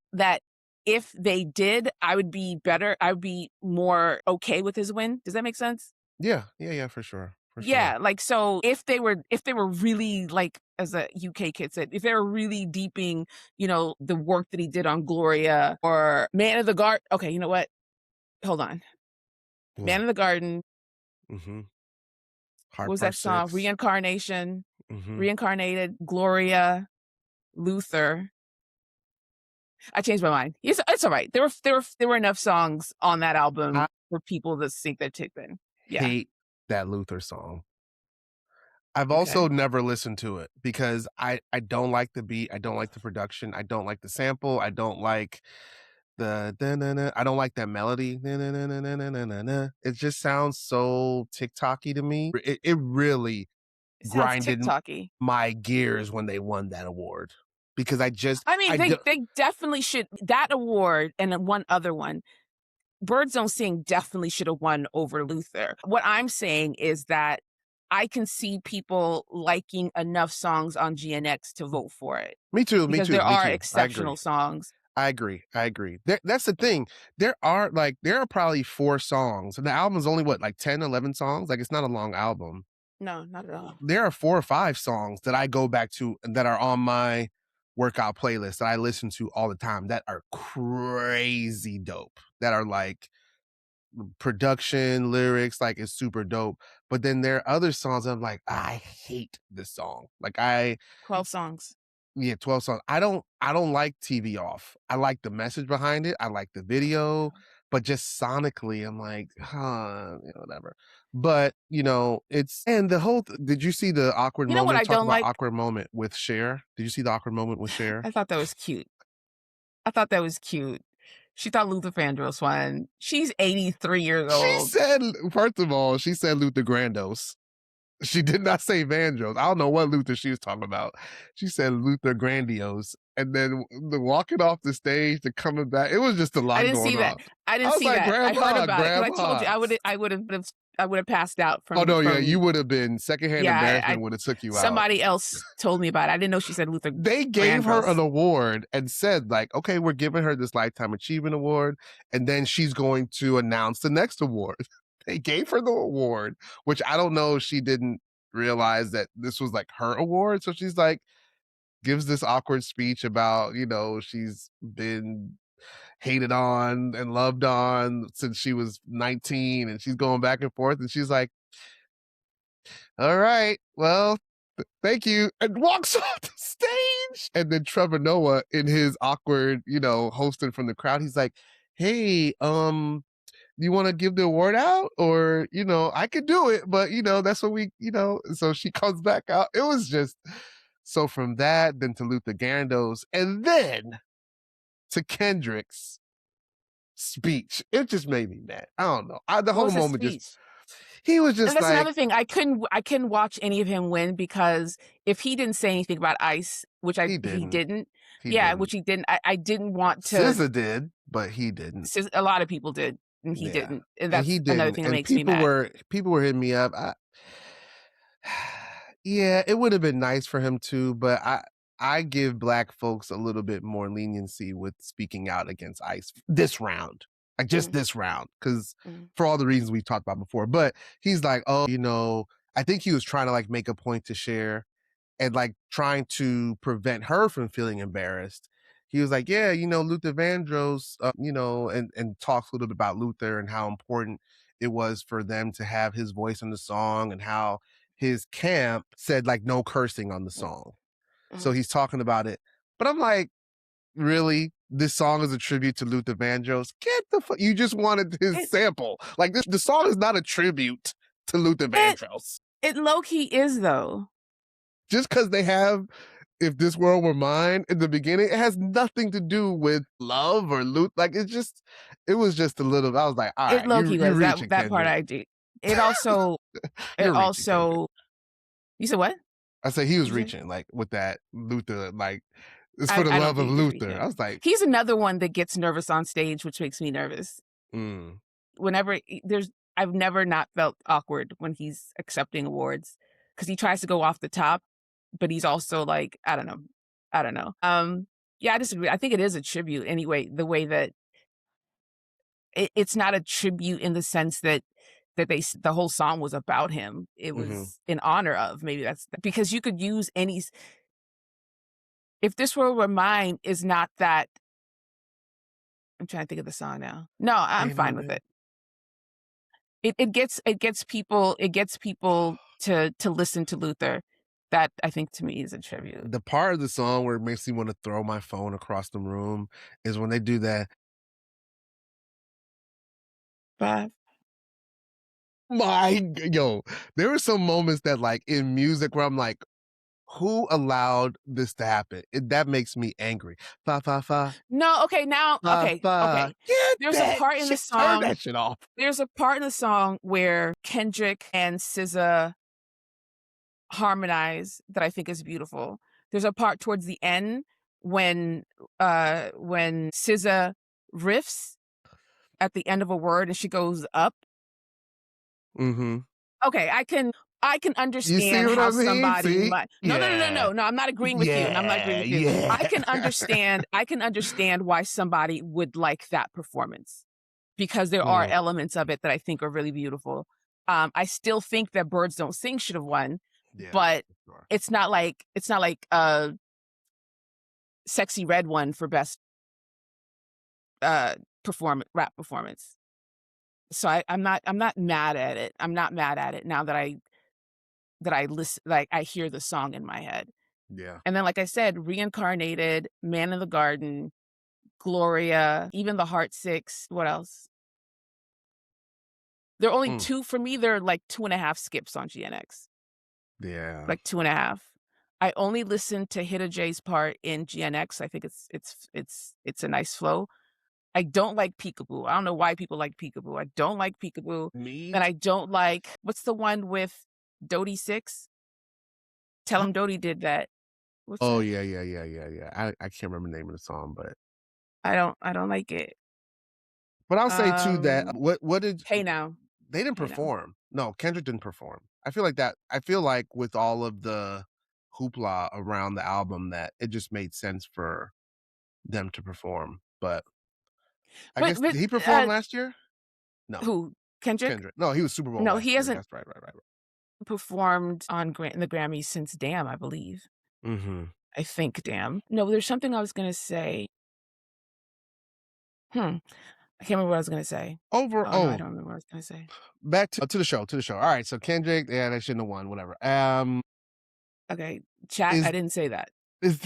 if they did, I would be more okay with his win. Does that make sense? Yeah, yeah, yeah, for sure, for sure. Yeah, like, so if they were really, like, as a UK kid said, if they were really deeping, the work that he did on Gloria or Man of the Guard okay, you know what? Hold on. Man What? of the Garden, Mhm. What Heart was Part that song? 6. Reincarnation, Mhm. Reincarnated, Gloria, Luther. I changed my mind. It's alright. There were enough songs on that album I for people to sink their teeth in. Yeah, hate that Luther song. I've okay. also never listened to it because I don't like the beat, I don't like the production, I don't like the sample, I don't like the da-na-na, I don't like that melody. Na-na-na-na-na-na-na. It just sounds so TikToky to me. It really It sounds grinded TikTok-y. my gears when they won that award because I mean, I they do they definitely should that award and then one other one, Birds Don't Sing definitely should have won over Luther. What I'm saying is that I can see people liking enough songs on GNX to vote for it me too, me because too, there me are too. I exceptional agree. songs. I agree. I agree. That's the thing. There are probably 4 songs, and the album's only what, like 10, 11 songs? Like, it's not a long album. No, not at all. There are 4 or 5 songs that I go back to and that are on my workout playlist that I listen to all the time that are crazy dope, that are, like, production, lyrics, like, it's super dope, but then there are other songs I'm like, "I hate this song." Like, 12 songs. yeah, 12 songs. I don't like TV Off. I like the message behind it. I like the video, but just sonically, I'm like, huh, whatever. But, it's and the whole did you see the awkward You know what moment? I Talk don't about like? awkward moment with Cher. Did you see the awkward moment with Cher? I thought that was cute. I thought that was cute. She thought Luther Vandross won. She's 83 years She old. said, first of all, she said Luther Grandos. She did not say Vandross. I don't know what Luther she was talking about. She said Luther Grandiose. And then the walking off the stage, the coming back, it was just a I lot didn't going see that. on. I I didn't was see like, that. I heard "Grandpa, about it because I told you grandpa." I would have passed out Oh, no, yeah, you from would have been secondhand yeah, I embarrassment would have took you out. somebody else told me about it. I didn't know she said Luther They gave her an Vandross. award and said, like, "Okay, we're giving her this Lifetime Achievement Award, and then she's going to announce the next award." They gave her the award, which I don't know if she didn't realize that this was, like, her award, so she's like gives this awkward speech about, she's been hated on and loved on since she was 19 and she's going back and forth and she's like, all right, well, thank you, and walks off the stage. And then Trevor Noah in his awkward, hosting from the crowd, he's like, hey, you want to give the award out or I could do it, but that's what so she comes back out. It was just so from that then to Luther Gandos and then to Kendrick's speech. It just made me mad. I don't know. The What whole was his moment just speech? he was And just that's like another thing. I couldn't watch any of him win because if he didn't say anything about ICE, which he he didn't. didn't, He yeah, didn't. which he didn't, I didn't want to. SZA did, but he didn't. A lot of people did, and he Yeah. didn't, and And he that's another didn't. thing that And makes me mad. people were hitting me up. Yeah, it would have been nice for him too, but I give black folks a little bit more leniency with speaking out against ICE this round. Like just Mm, this round, because mm, for all the reasons we've talked about before. But he's like, oh, I think he was trying to like make a point to share and like trying to prevent her from feeling embarrassed. He was like, yeah, Luther Vandross, and talks a little bit about Luther and how important it was for them to have his voice in the song and how his camp said like no cursing on the mm, song. So mm. he's talking about it. But I'm like, really? This song is a tribute to Luther Vandross? Get the fuck. You just wanted his It sample. Like the song is not a tribute to Luther it Vandross. it low key is though. Just because they have If This World Were Mine in the beginning, it has nothing to do with love or loot. Like it was just a little. I was like, all It right, low key you're was that reaching, that part Kendrick. I do. It also it You're reaching, Kendrick. also you said what? I said he was You said? reaching like with that Luther, like it's for the I don't love of think he's Luther. I reaching. was like, He's another one that gets nervous on stage, which makes me nervous. mm, Whenever I've never not felt awkward when he's accepting awards because he tries to go off the top, but he's also like, I don't know. I don't know. Yeah, I disagree. I think it is a tribute anyway, the way that it's not a tribute in the sense that the whole song was about him. It mm-hmm. was in honor of. Maybe that's because you could use any. If This World Were Mine is not that. I'm trying to think of the song now. No, I'm Ain't no fine with man. it. It gets people to listen to Luther. That I think to me is a tribute. The part of the song where it makes me wanna throw my phone across the room is when they do that. But Yo, there were some moments that, like, in music where I'm like, "Who allowed this to happen?" That makes me angry. Fa, fa, fa, no, okay, now fa, okay, fa. okay. Get There's a that part in the shit, turn song that shit off. there's a part in the song where Kendrick and SZA harmonize that I think is beautiful. There's a part towards the end when SZA riffs at the end of a word and she goes up. Mhm. Okay, I can You see understand what how I mean? somebody See? might Yeah. no, I'm not agreeing with you, and I'm not agreeing Yeah, with you. yeah. I can understand why somebody would like that performance because there are Mm, elements of it that I think are really beautiful. I still think that Birds Don't Sing should have won, yeah, but for sure. it's not like, Sexy Red won for best, uh, rap performance. So I'm not mad at it. I'm not mad at it now that I listen like, I hear the song in my head. Yeah. And then, like I said, Reincarnated, Man in the Garden, Gloria, even The Heart Six. What else? There are only Mm, 2 for me, there are, like, 2.5 skips on GNX, yeah. like, 2.5. I only listened to Hida J's part in GNX. I think it's a nice flow. I don't like Peekaboo. I don't know why people like Peekaboo. I don't like Peekaboo, Me and t I don't like what's the one with Dodie Six? Tell huh? 'em Dodie did that. What's Oh, that? yeah, yeah, yeah, yeah, yeah. I can't remember the name of the song, I don't like it. but I'll say too that Um, what did Hey Now. they didn't Hey Now. perform. No, Kendrick didn't perform. I feel like with all of the hoopla around the album that it just made sense for them to perform, but I guess But, did he perform uh last year? No, who? Kendrick? Kendrick. No, he was Super Bowl No, last he year. hasn't That's right, right, right, right. performed on the Grammys since Damn, I believe. Mhm. I think Damn. No, there's something I was gonna say. Hmm, I can't remember what I was gonna say. Over Oh, no, I oh, don't remember what I was gonna say. back to the show, to the show. Alright, so Kendrick, yeah, they shouldn't have won, whatever. Okay, chat, I Is didn't say that. is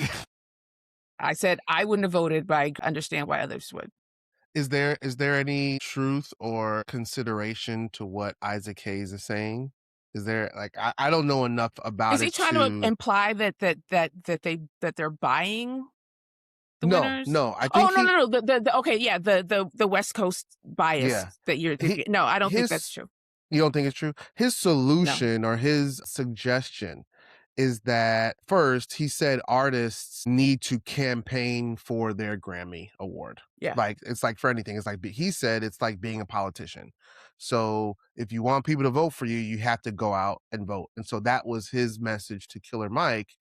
I said I wouldn't have voted, but I understand why others would. is there any truth or consideration to what Isaac Hayes is saying? Is there like I don't know enough Is about he it trying to to imply that they're buying the no, winners? no, I Oh, think no, he no, no, the okay, yeah, the West Coast bias yeah. that you're He ge no, I don't think that's his true. You don't think it's true? His No. solution or his suggestion is that first, he said artists need to campaign for their Grammy award. Yeah. Like it's like for anything, it's like he said it's like being a politician. So if you want people to vote for you, you have to go out and vote. And so that was his message to Killer Mike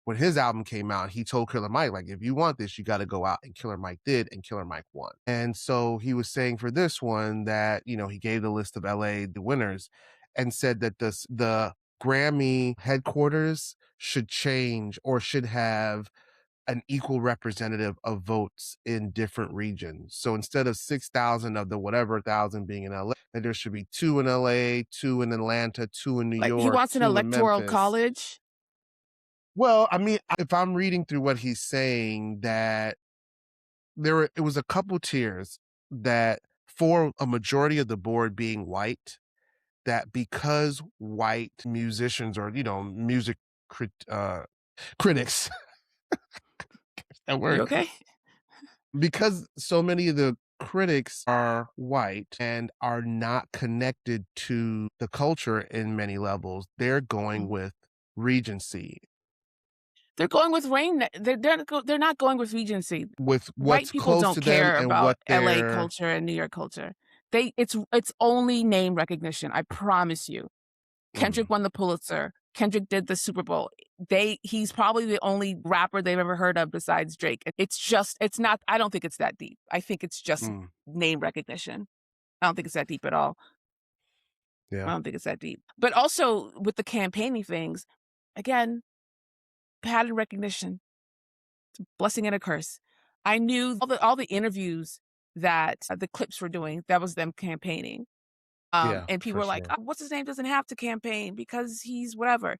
when his album came out. He told Killer Mike, like, if you want this, you got to go out. And Killer Mike did, and Killer Mike won. And so he was saying for this one that, he gave the list of LA, the winners, and said that the Grammy headquarters should change or should have an equal representative of votes in different regions. So instead of 6,000 of the whatever thousand being in LA, that there should be two in LA, two in Atlanta, two in New Like, he York, wants an two in electoral Memphis. college? Well, I mean, if I'm reading through what he's saying, that it was a couple tiers that for a majority of the board being white, that because white musicians or music critics, that You word, okay? because so many of the critics are white and are not connected to the culture in many levels, they're going Mm. with Regency They're going with they're not going with Regency. with White what's people close don't to them care and about what LA they're culture and New York culture. It's only name recognition, I promise you. Kendrick mm, won the Pulitzer. Kendrick did the Super Bowl. He's probably the only rapper they've ever heard of besides Drake. It's not I don't think it's that deep. I think it's just mm, name recognition. I don't think it's that deep at all. I yeah, don't think it's that deep. But also with the campaigning things, again, pattern recognition, blessing and a curse. I knew all the interviews that the clips were doing, that was them campaigning. Yeah, And people for are like, sure. "Oh, what's his name doesn't have to campaign because he's whatever."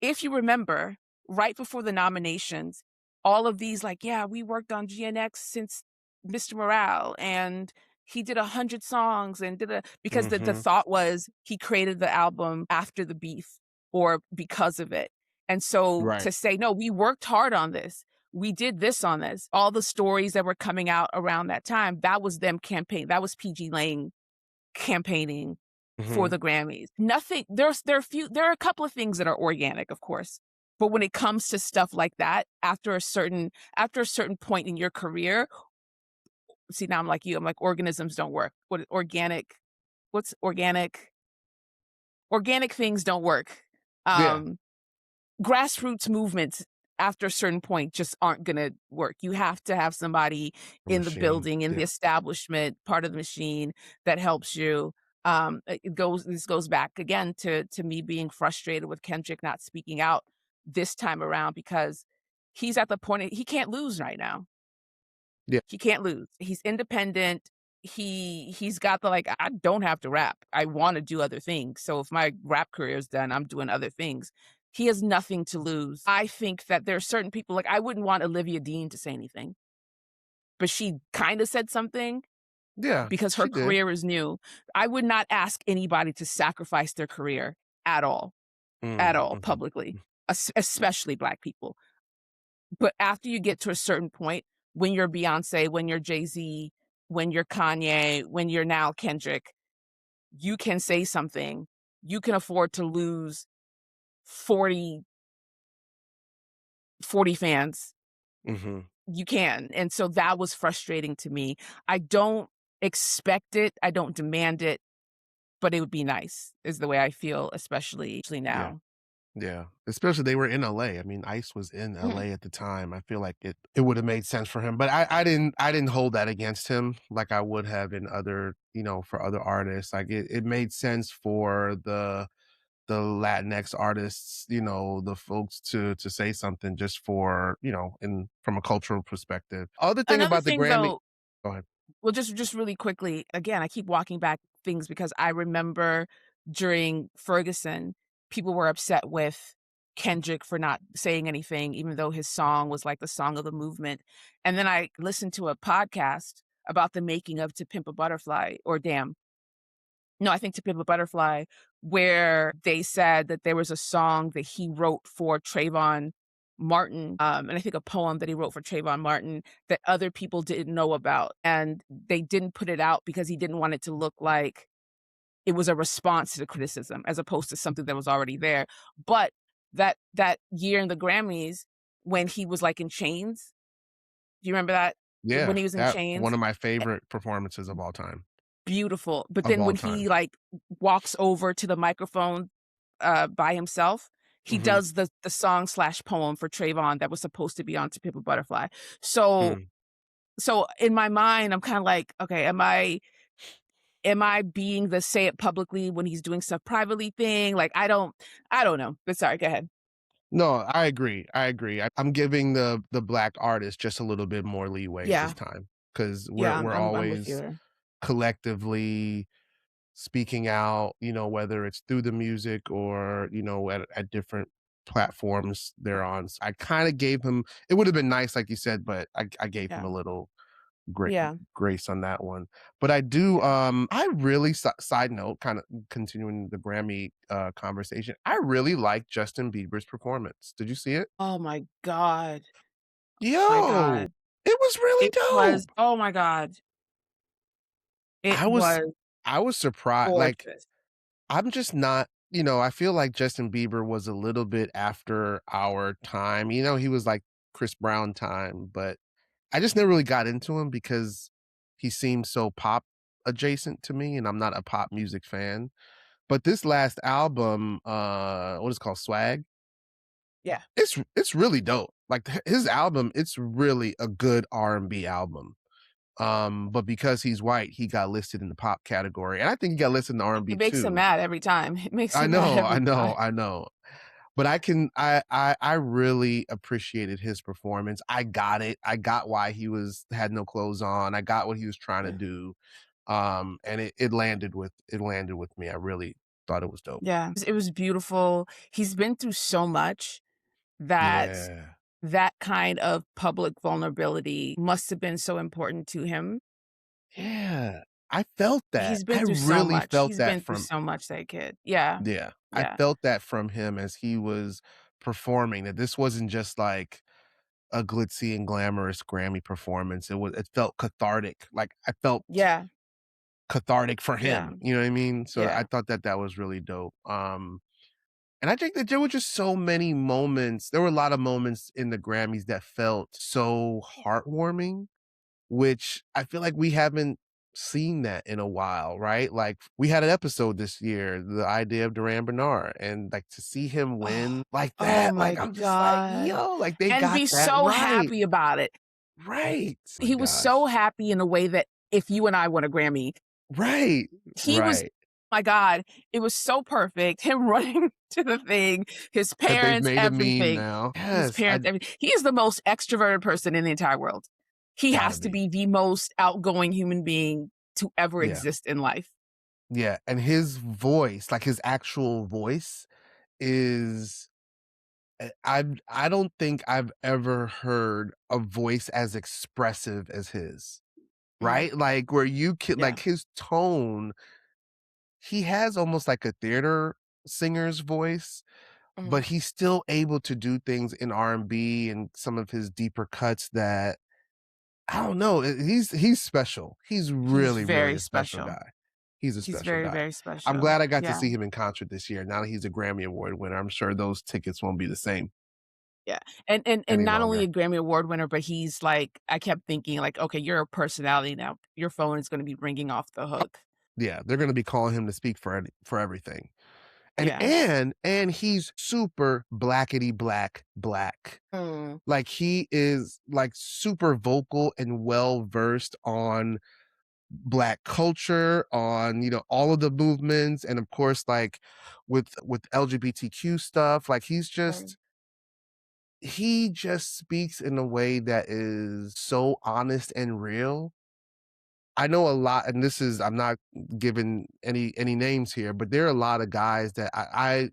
If you remember, right before the nominations, all of these like, "Yeah, we worked on GNX since Mr. Morale, and he did 100 songs and did a" because the Mhm. thought was he created the album after the beef or because of it. And so Right. to say, "No, we worked hard on this. We did this on this." All the stories that were coming out around that time, that was them campaign that was PG Lang campaigning for Mhm. the Grammys. Nothing there are a couple of things that are organic, of course, but when it comes to stuff like that, after a certain point in your career see, now I'm like you, I'm like, organisms don't work. What's organic? Organic things don't work. Yeah. Um Grassroots movements after a certain point just aren't gonna work. You have to have somebody in the Machine. building, in the Yeah. establishment, part of the machine that helps you. This goes back again to me being frustrated with Kendrick not speaking out this time around because he's at the point he can't lose right now. Yeah. He can't lose. He's independent. He's got the like, I don't have to rap. I wanna do other things. So if my rap career is done, I'm doing other things. He has nothing to lose. I think that there are certain people like, I wouldn't want Olivia Dean to say anything, but she kinda said something Yeah, because her she did. career is new. I would not ask anybody to sacrifice their career at all Mhm. publicly, especially Black people. But after you get to a certain point, when you're Beyoncé, when you're Jay-Z, when you're Kanye, when you're now Kendrick, you can say something. You can afford to lose 40 40 fans. Mhm. You can, and so that was frustrating to me. I don't expect it, I don't demand it, but it would be nice, is the way I feel, especially Yeah. now. Yeah. Especially they were in LA. I mean, Ice was in Mhm. LA at the time. I feel like it would have made sense for him, but I didn't hold that against him like I would have in other, for other artists. Like it made sense for the Latinx artists, the folks to say something just for, in from a cultural perspective. Other thing Another about the thing, Grammy. though Go ahead. well, just really quickly, again, I keep walking back things because I remember during Ferguson, people were upset with Kendrick for not saying anything, even though his song was like the song of the movement. And then I listened to a podcast about the making of To Pimp a Butterfly or Damn. No, I think To Pimp a Butterfly, where they said that there was a song that he wrote for Trayvon Martin, and I think a poem that he wrote for Trayvon Martin that other people didn't know about, and they didn't put it out because he didn't want it to look like it was a response to the criticism as opposed to something that was already there. But that year in the Grammys when he was, like, in chains, do you remember that? When Yeah, he was in that chains? one of my favorite performances of all time. Beautiful, but Of then all when he, time. like, walks over to the microphone, by himself, he Mhm. does the song/poem slash poem for Trayvon that was supposed to be on To Pimp a Butterfly. So Mm. so in my mind, I'm kinda like, "Okay, am I being the say it publicly when he's doing stuff privately thing?" Like, I don't know, but sorry, go ahead. No, I agree, I agree. I'm giving the Black artist just a little bit more leeway this Yeah, time because we 'cause we're yeah, we're I'm with you always there. collectively speaking out, whether it's through the music or, at different platforms they're on. So I kinda gave him it would have been nice, like you said, but I gave him Yeah, a little gra yeah, grace on that one. But I do, yeah. I really side note, kinda continuing the Grammy, conversation, I really like Justin Bieber's performance. Did you see it? Oh my god, my Yo! god. It was really It was dope! oh my god, it I was was I was surprised, like, gorgeous. I'm just not I feel like Justin Bieber was a little bit after our time, he was like Chris Brown time, but I just never really got into him because he seemed so pop adjacent to me, and I'm not a pop music fan. But this last album, what is it called? Swag? Yeah. It's really dope. Like his album, it's really a good R&B album. But because he's white, he got listed in the pop category, and I think he got listed in the It R&B makes him too. mad every time. It makes I him mad know, I every know, time. I know. But I really appreciated his performance. I got it. I got why he had no clothes on. I got what he was trying to Yeah. do. And it landed with me. I really thought it was dope. Yeah. It was beautiful. He's been through so much that Yeah. that kind of public vulnerability must have been so important to him. Yeah. I felt that. He's I been through so really much. felt He's that been through from so much, that kid. Yeah. yeah. I Yeah. felt that from him as he was performing, that this wasn't just like a glitzy and glamorous Grammy performance. It felt cathartic. Like, I felt Yeah. cathartic for Yeah. him, you know what I mean? So I Yeah. thought that that was really dope. And I think that there were just so many moments. There were a lot of moments in the Grammys that felt so heartwarming, which I feel like we haven't seen that in a while, right? Like, we had an episode this year, the idea of Duran Bernard, and like to see him Oh. win like Oh that, like my I'm just like, god. yo, like they And got be that so right. happy about it. Right. My He was so gosh. happy in a way that if you and I won a Grammy, Right. he was Right. my god, it was so perfect. Him running to the thing, his That they've parents, made a meme everything. now. His Yes, I parents, every he is the most extroverted person in the entire world. He gotta has to be. be the most outgoing human being to ever Yeah. exist in life. Yeah, and his voice, like his actual voice is I don't think I've ever heard a voice as expressive as his, Mm, right? Like where you can yeah. like his tone, he has almost like a theater singer's voice, Mhm. but he's still able to do things in R&B and some of his deeper cuts that I don't know, he's special. He's He's really, really very a special special. guy. He's a He's special very, guy. very I'm special. glad I got to Yeah. see him in concert this year. Now that he's a Grammy Award winner, I'm sure those tickets won't be the same Yeah, and any not only longer. a Grammy Award winner, but he's like I kept thinking like, "Okay, you're a personality now. Your phone is gonna be ringing off the hook." Yeah, they're gonna be calling him to speak for everything. And Yeah. and he's super blackety black. Mm, Like he is like super vocal and well versed on black culture, on all of the movements, and of course like with LGBTQ stuff. Like mm, he just speaks in a way that is so honest and real. I know a lot, and this is I'm not giving any names here, but there are a lot of guys that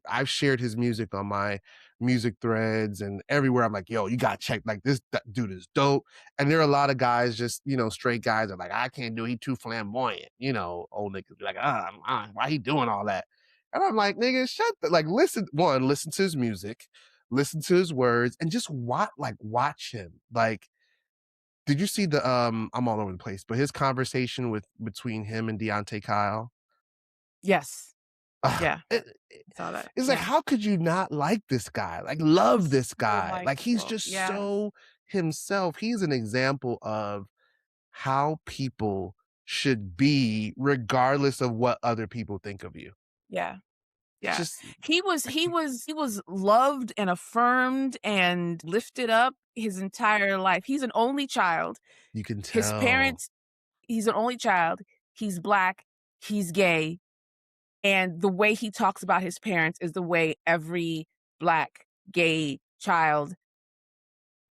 I've shared his music on my music threads and everywhere. I'm like, yo, you gotta check like this that dude is dope. And there are a lot of guys, just straight guys that are like, I can't do, he too flamboyant. Old niggas be like, why he doing all that? And I'm like, nigga, shut the like listen to his music, listen to his words, and just watch him. Like did you see the, I'm all over the place, but his conversation between him and Deontay Kyle? yes. Ugh, Yeah, I saw that. it's like, Yeah. how could you not like this guy? Like, love He's this so guy. Like, he's likable. just Yeah. so himself. He's an example of how people should be regardless of what other people think of you. Yeah. It's Yeah. just I can't He was loved and affirmed and lifted up his entire life. He's an only child. you can His tell. parents he's an only child. He's black, he's gay, and the way he talks about his parents is the way every black gay child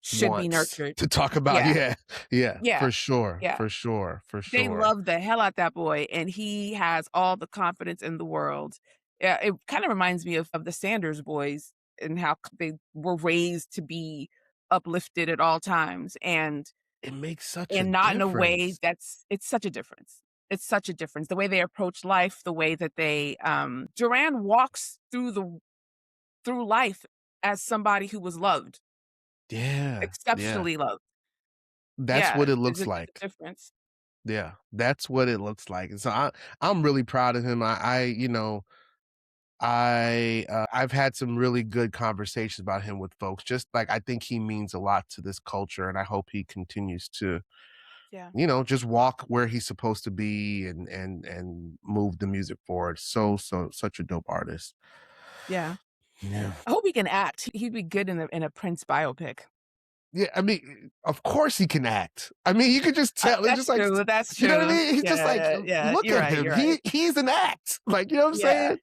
should be Wants nurtured. to talk about Yeah. yeah, yeah, Yeah. for sure, Yeah. for sure, for They sure. love the hell out that boy, and he has all the confidence in the world. Yeah, it kinda reminds me of the Sanders boys and how they were raised to be uplifted at all times, It makes such a and not in a way difference. that's it's such a difference. It's such a difference. The way they approach life, the way that they, Duran walks through life as somebody who was loved, Yeah, yeah. exceptionally loved. That's Yeah, what it there's looks a like. difference. Yeah, that's what it looks like, and so I'm really proud of him. I've had some really good conversations about him with folks, just like I think he means a lot to this culture, and I hope he continues to, Yeah, just walk where he's supposed to be and move the music forward. Such a dope artist. yeah. Yeah. I hope he can act. He'd be good in a Prince biopic. Yeah, I mean, of course he can act. I mean, you could just tell. It's just That's like, true, that's you know what I true. mean? He's just Yeah, like, yeah, yeah, look at him. you're right. He's an act. Like, you know what I'm Yeah, saying?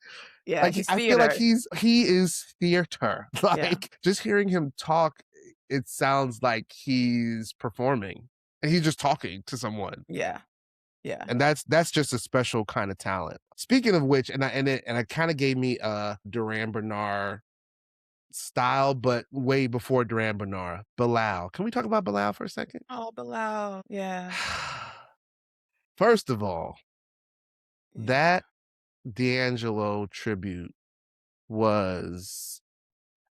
yeah, Like, he's I feel like theater. he is theater. Yeah, Like, just hearing him talk, it sounds like he's performing and he's just talking to someone. yeah, Yeah. and that's just a special kind of talent. Speaking of which, and it kinda gave me a Duran Bernard style, but way before Duran Bernard, Bilal. Can we talk about Bilal for a second? Oh, Bilal. Yeah. First of all, Yeah. that D'Angelo tribute was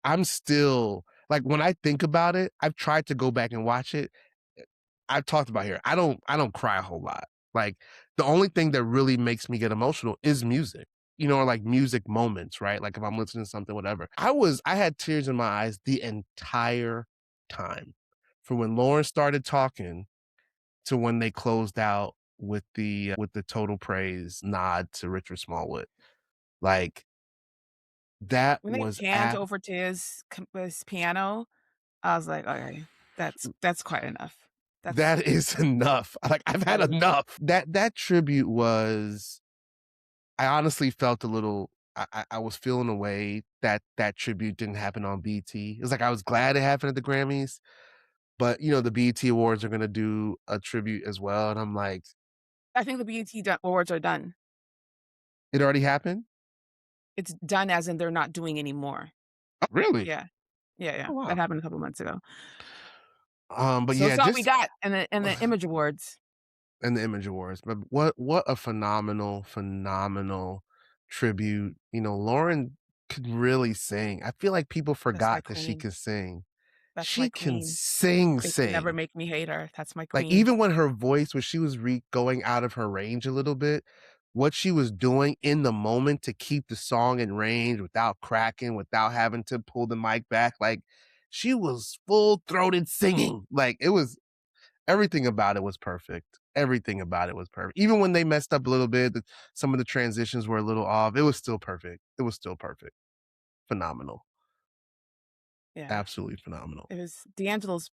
I'm still like, when I think about it, I've tried to go back and watch it. I've talked about here. I don't cry a whole lot. Like, the only thing that really makes me get emotional is music, or like music moments, right? Like if I'm listening to something, whatever. I had tears in my eyes the entire time. From when Lauren started talking to when they closed out with the total praise nod to Richard Smallwood. Like, that When they was panned at over to his piano, I was like, "Okay, that's quite enough. That's that is enough. Like, I've had that is enough. That tribute was I honestly felt a little I was feeling a way that that tribute didn't happen on BET. It was like I was glad it happened at the Grammys, but, the BET Awards are gonna do a tribute as well, and I'm like, I think the BET do awards are done. "It already happened?" It's done as in they're not doing anymore. "Oh, really? Yeah. Yeah, yeah. Oh, That wow." happened a couple months ago. But So yeah, it's all we just got in the Image Awards. and the Image Awards, but what a phenomenal, phenomenal tribute. Lauren could really sing. I feel like people That's my forgot that she queen. can sing. That's my She can queen. They can never sing. make me hate her. That's my Like, queen. even when her voice when she was going out of her range a little bit, what she was doing in the moment to keep the song in range without cracking, without having to pull the mic back, like, she was full-throated singing. Like, it was everything about it was perfect. Everything about it was perfect. Even when they messed up a little bit, some of the transitions were a little off, it was still perfect. It was still perfect. Phenomenal. Yeah. Absolutely phenomenal. It was D'Angelo's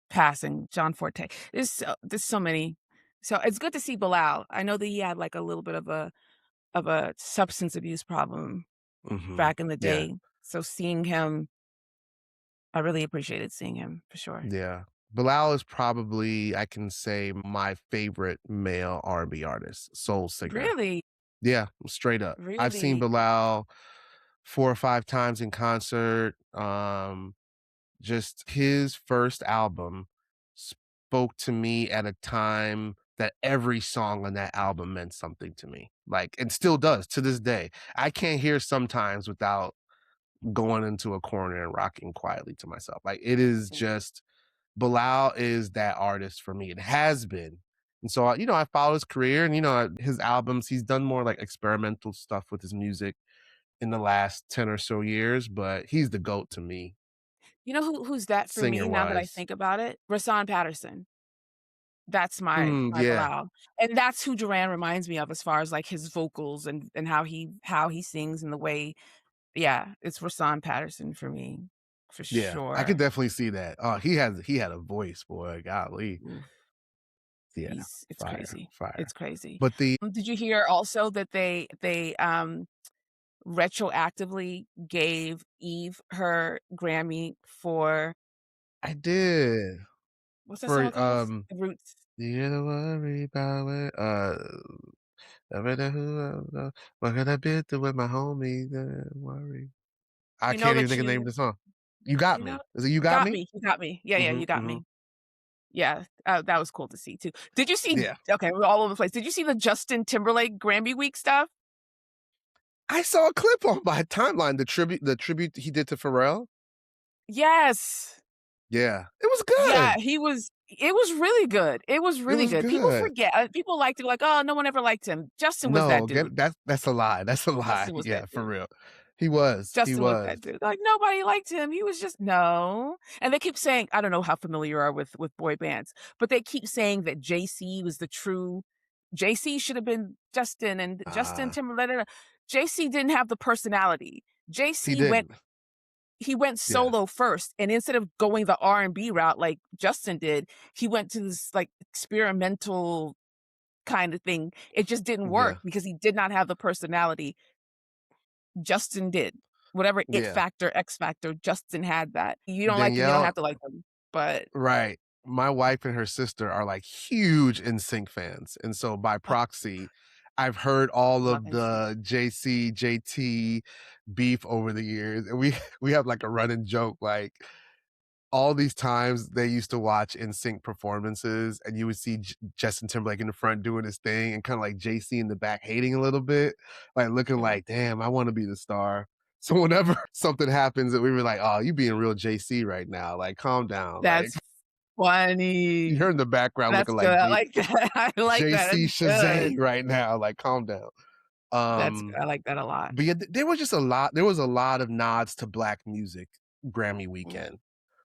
passing, John Forte. There's so many. So it's good to see Bilal. I know that he had, like, a little bit of a substance abuse problem Mhm. back in the Yeah. day. So seeing him, I really appreciated seeing him for sure. Yeah. Bilal is probably, I can say, my favorite male R&B artist, soul singer. Really? Yeah, straight up. I've seen Really? Bilal 4 or 5 times in concert. Just his first album spoke to me at a time that every song on that album meant something to me, like, and still does to this day. I can't hear Sometimes without going into a corner and rocking quietly to myself. Like, it is Yeah. just Bilal is that artist for me. It has been. And so, I follow his career and, his albums, he's done more like experimental stuff with his music in the last 10 or so years, but he's the GOAT to me, You know who's that for singer me now that I wise. think about it? Rasan Patterson. That's my Yeah, Bilal, and that's who Duran reminds me of as far as, like, his vocals and how he sings and the way yeah, it's Rasan Patterson for me, for yeah. I could sure. definitely see that. Oh, he had a voice, boy, golly. Oof, Yeah, he's it's fire, crazy, fire. it's crazy. But the Did you hear also that they retroactively gave Eve her Grammy for I did what's that song for, called? The Roots. you gotta worry about it, I better who, what could I be doing with my homies, worry. I You know can't even that think of the name of you the song. You Got you know Me. Is it You Got got Me? me, you got me. Yeah, yeah, you Mhm, got mhm. me. Yeah, that was cool to see too. Did you see Yeah. okay, we're all over the place. Did you see the Justin Timberlake Grammy Week stuff? I saw a clip on my timeline, the tribute he did to Pharrell. Yes. Yeah. It was Yeah, good. it was really good. It was It really was good. People good. forget people liked it, like, "Oh, no one ever liked him." Justin was that No, dude. that's a lie, that's a lie. Justin was that Yeah, for dude. real. He Justin was was. that dude. Like, nobody liked him. He was just no. And they keep saying I don't know how familiar you are with boy bands, but they keep saying that JC was the true JC should have been Justin and Justin Ah, Timberlake. JC didn't have the personality. he JC went didn't. he went Yeah, solo first, and instead of going the R&B route like Justin did, he went to this, like, experimental kind of thing. It just didn't work yeah, because he did not have the personality. Justin did. Whatever it yeah. factor, X factor, Justin had that. You don't like him, you don't Danielle have to like him, but right. my wife and her sister are like huge NSYNC fans, and so by Oh, proxy, I've heard all love of NSYNC. the JC, JT beef over the years, and we we have like a running joke, like all these times they used to watch NSYNC performances, and you would see Justin Timberlake in the front doing his thing, and kind of like JC in the back hating a little bit, like looking Mhm. like, "Damn, I want to be the star." So whenever something happens, that we were like, "Oh, you being real JC right now? Like, calm down." Like That's funny. you heard in the background That's looking good. like I like that. I like that. JC That's good. Shazay right now. Like, calm down. That's good. Um, I like that a lot. but yeah, there was just a lot. There was a lot of nods to black music Grammy Mm. weekend,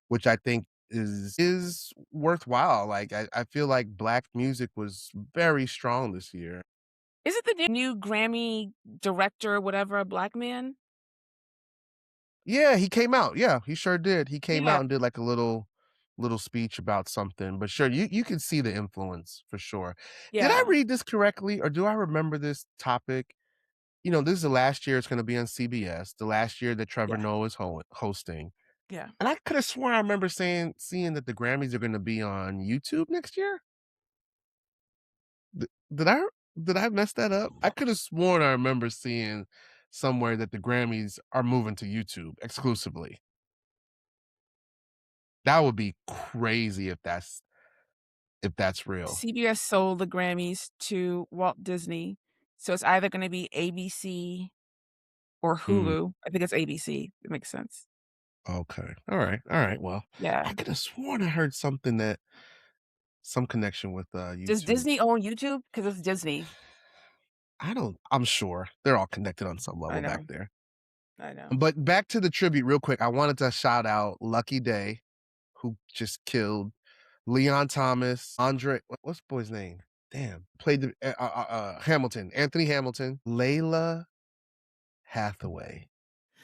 which I think is worthwhile. Like, I feel like black music was very strong this year. Is it the new Grammy director, whatever, a black man? Yeah, he came out. Yeah, he sure did. He came Yeah, out and did like a little speech about something. But sure, you can see the influence for sure. Did I yeah, read this correctly, or do I remember this topic? You know, this is the last year it's gonna be on CBS, the last year that Trevor yeah, Noah is hosting, yeah. and I coulda sworn I remember seeing that the Grammys are gonna be on YouTube next year? D did I did I mess that up? I coulda sworn I remember seeing somewhere that the Grammys are moving to YouTube exclusively. That would be crazy if that's real. CBS sold the Grammys to Walt Disney, so it's either gonna be ABC or Mm, Hulu. I think it's ABC. It makes sense. okay. Alright, well, Yeah. I coulda sworn I heard something that some connection with, Does YouTube. Disney own YouTube? Because it's Disney. I'm sure they're all connected on some I level back know, there. I know. But back to the tribute real quick, I wanted to shout out Lucky Day, who just killed Leon Thomas, Andre what's the boy's name? Damn, played the Hamilton, Anthony Hamilton, Layla Hathaway.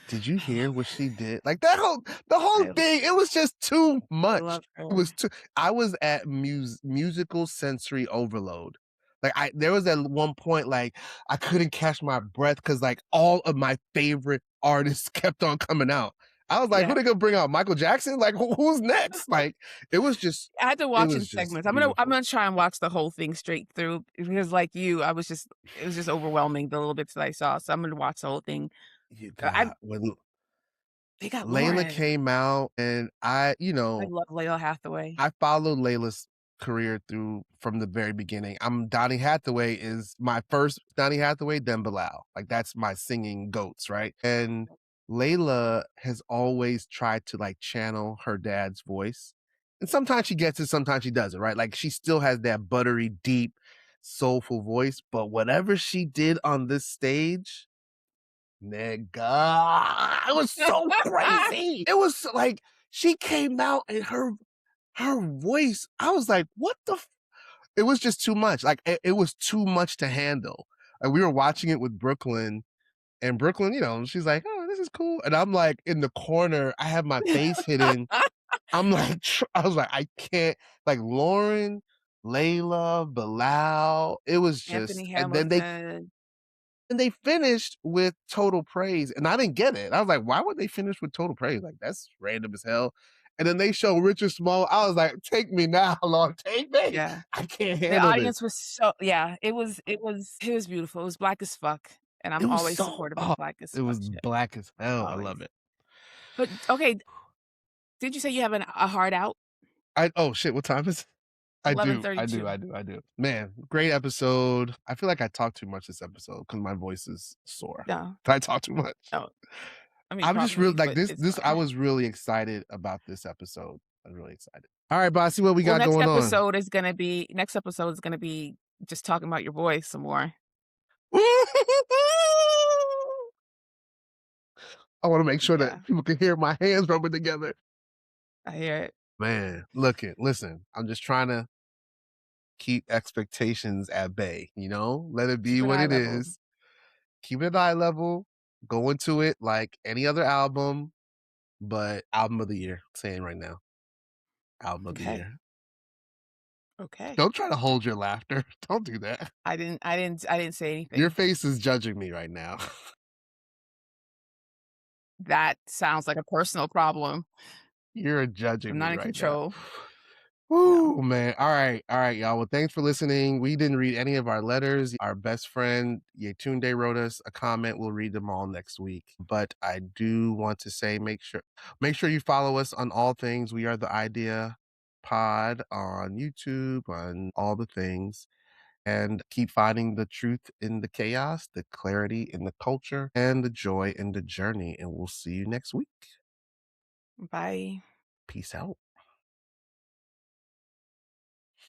Did you I love hear what her. she did? Like that whole the whole I thing, it was just too I much. love It was her. too I was at musical sensory overload. Like I there was at one point like I couldn't catch my breath because like all of my favorite artists kept on coming out. I was like, who Yeah. they gonna bring out? Michael Jackson? Like who's next? Like it was just I had to it watch in was just segments. I'm beautiful. gonna try and watch the whole thing straight through because like you, I was just it was just overwhelming the little bits that I saw, so I'm gonna watch the whole thing. You I got when they got Layla Lauren. came out and I love Layla Hathaway. I followed Layla's career through from the very beginning. Donny Hathaway is my first Donny Hathaway, then Bilal. Like that's my singing goats, right? And Layla has always tried to like channel her dad's voice. And sometimes she gets it, sometimes she doesn't, right? Like she still has that buttery, deep, soulful voice. But whatever she did on this stage, nigga, it was so crazy. It was like she came out and her voice, I was like, "What the f" it was just too much, like, it was too much to handle, and we were watching it with Brooklyn, and Brooklyn, you know, she's like, "Oh, this is cool," and I'm, like, in the corner, I have my face hidden, I'm, like, I was like, "I can't" like, Lauren, Layla, Bilal, it was Anthony just and then Hamilton. they finished with Total Praise, and I didn't get it. I was like, "Why would they finish with Total Praise? Like, that's random as hell." And then they show Richard Small. I was like, "Take me now, Lord, take me. Yeah. I can't The handle this." audience was so yeah, it was beautiful. It was black as fuck, and It I'm was always so supportive of black as it fuck was shit, black as hell. I love always. it. But, okay, did you say you have a heart out? I oh shit, what time is it? I 11:32. do, I do. Man, great episode. I feel like I talked too much this episode because my voice is sore. No, Did I talk too much? no. I mean, I'm just real probably, like but it's this I fine. was really excited about this episode. I was really excited. All right, boss, see what we Well, got going on. next episode is gonna be just talking about your voice some more. I wanna make sure Yeah, that people can hear my hands rubbing together. I hear it. Man, listen, I'm just trying to keep expectations at bay, you know? Let it be Keep it what eye it level. is. Keep it at eye level. Go into it like any other album, but album of the year, saying right now. Album of the Okay, year. okay. Don't try to hold your laughter. Don't do that. I didn't say Your anything. face is judging me right now. That sounds like a personal problem. You're judging I'm me not in right now. control. No. Woo, man. All right, y'all. Well, thanks for listening. We didn't read any of our letters. Our best friend, Yetunde, wrote us a comment. We'll read them all next week. But I do want to say make sure you follow us on all things. We are the Idea Pod on YouTube, on all the things. And keep finding the truth in the chaos, the clarity in the culture, and the joy in the journey. And we'll see you next week. Bye. Peace out.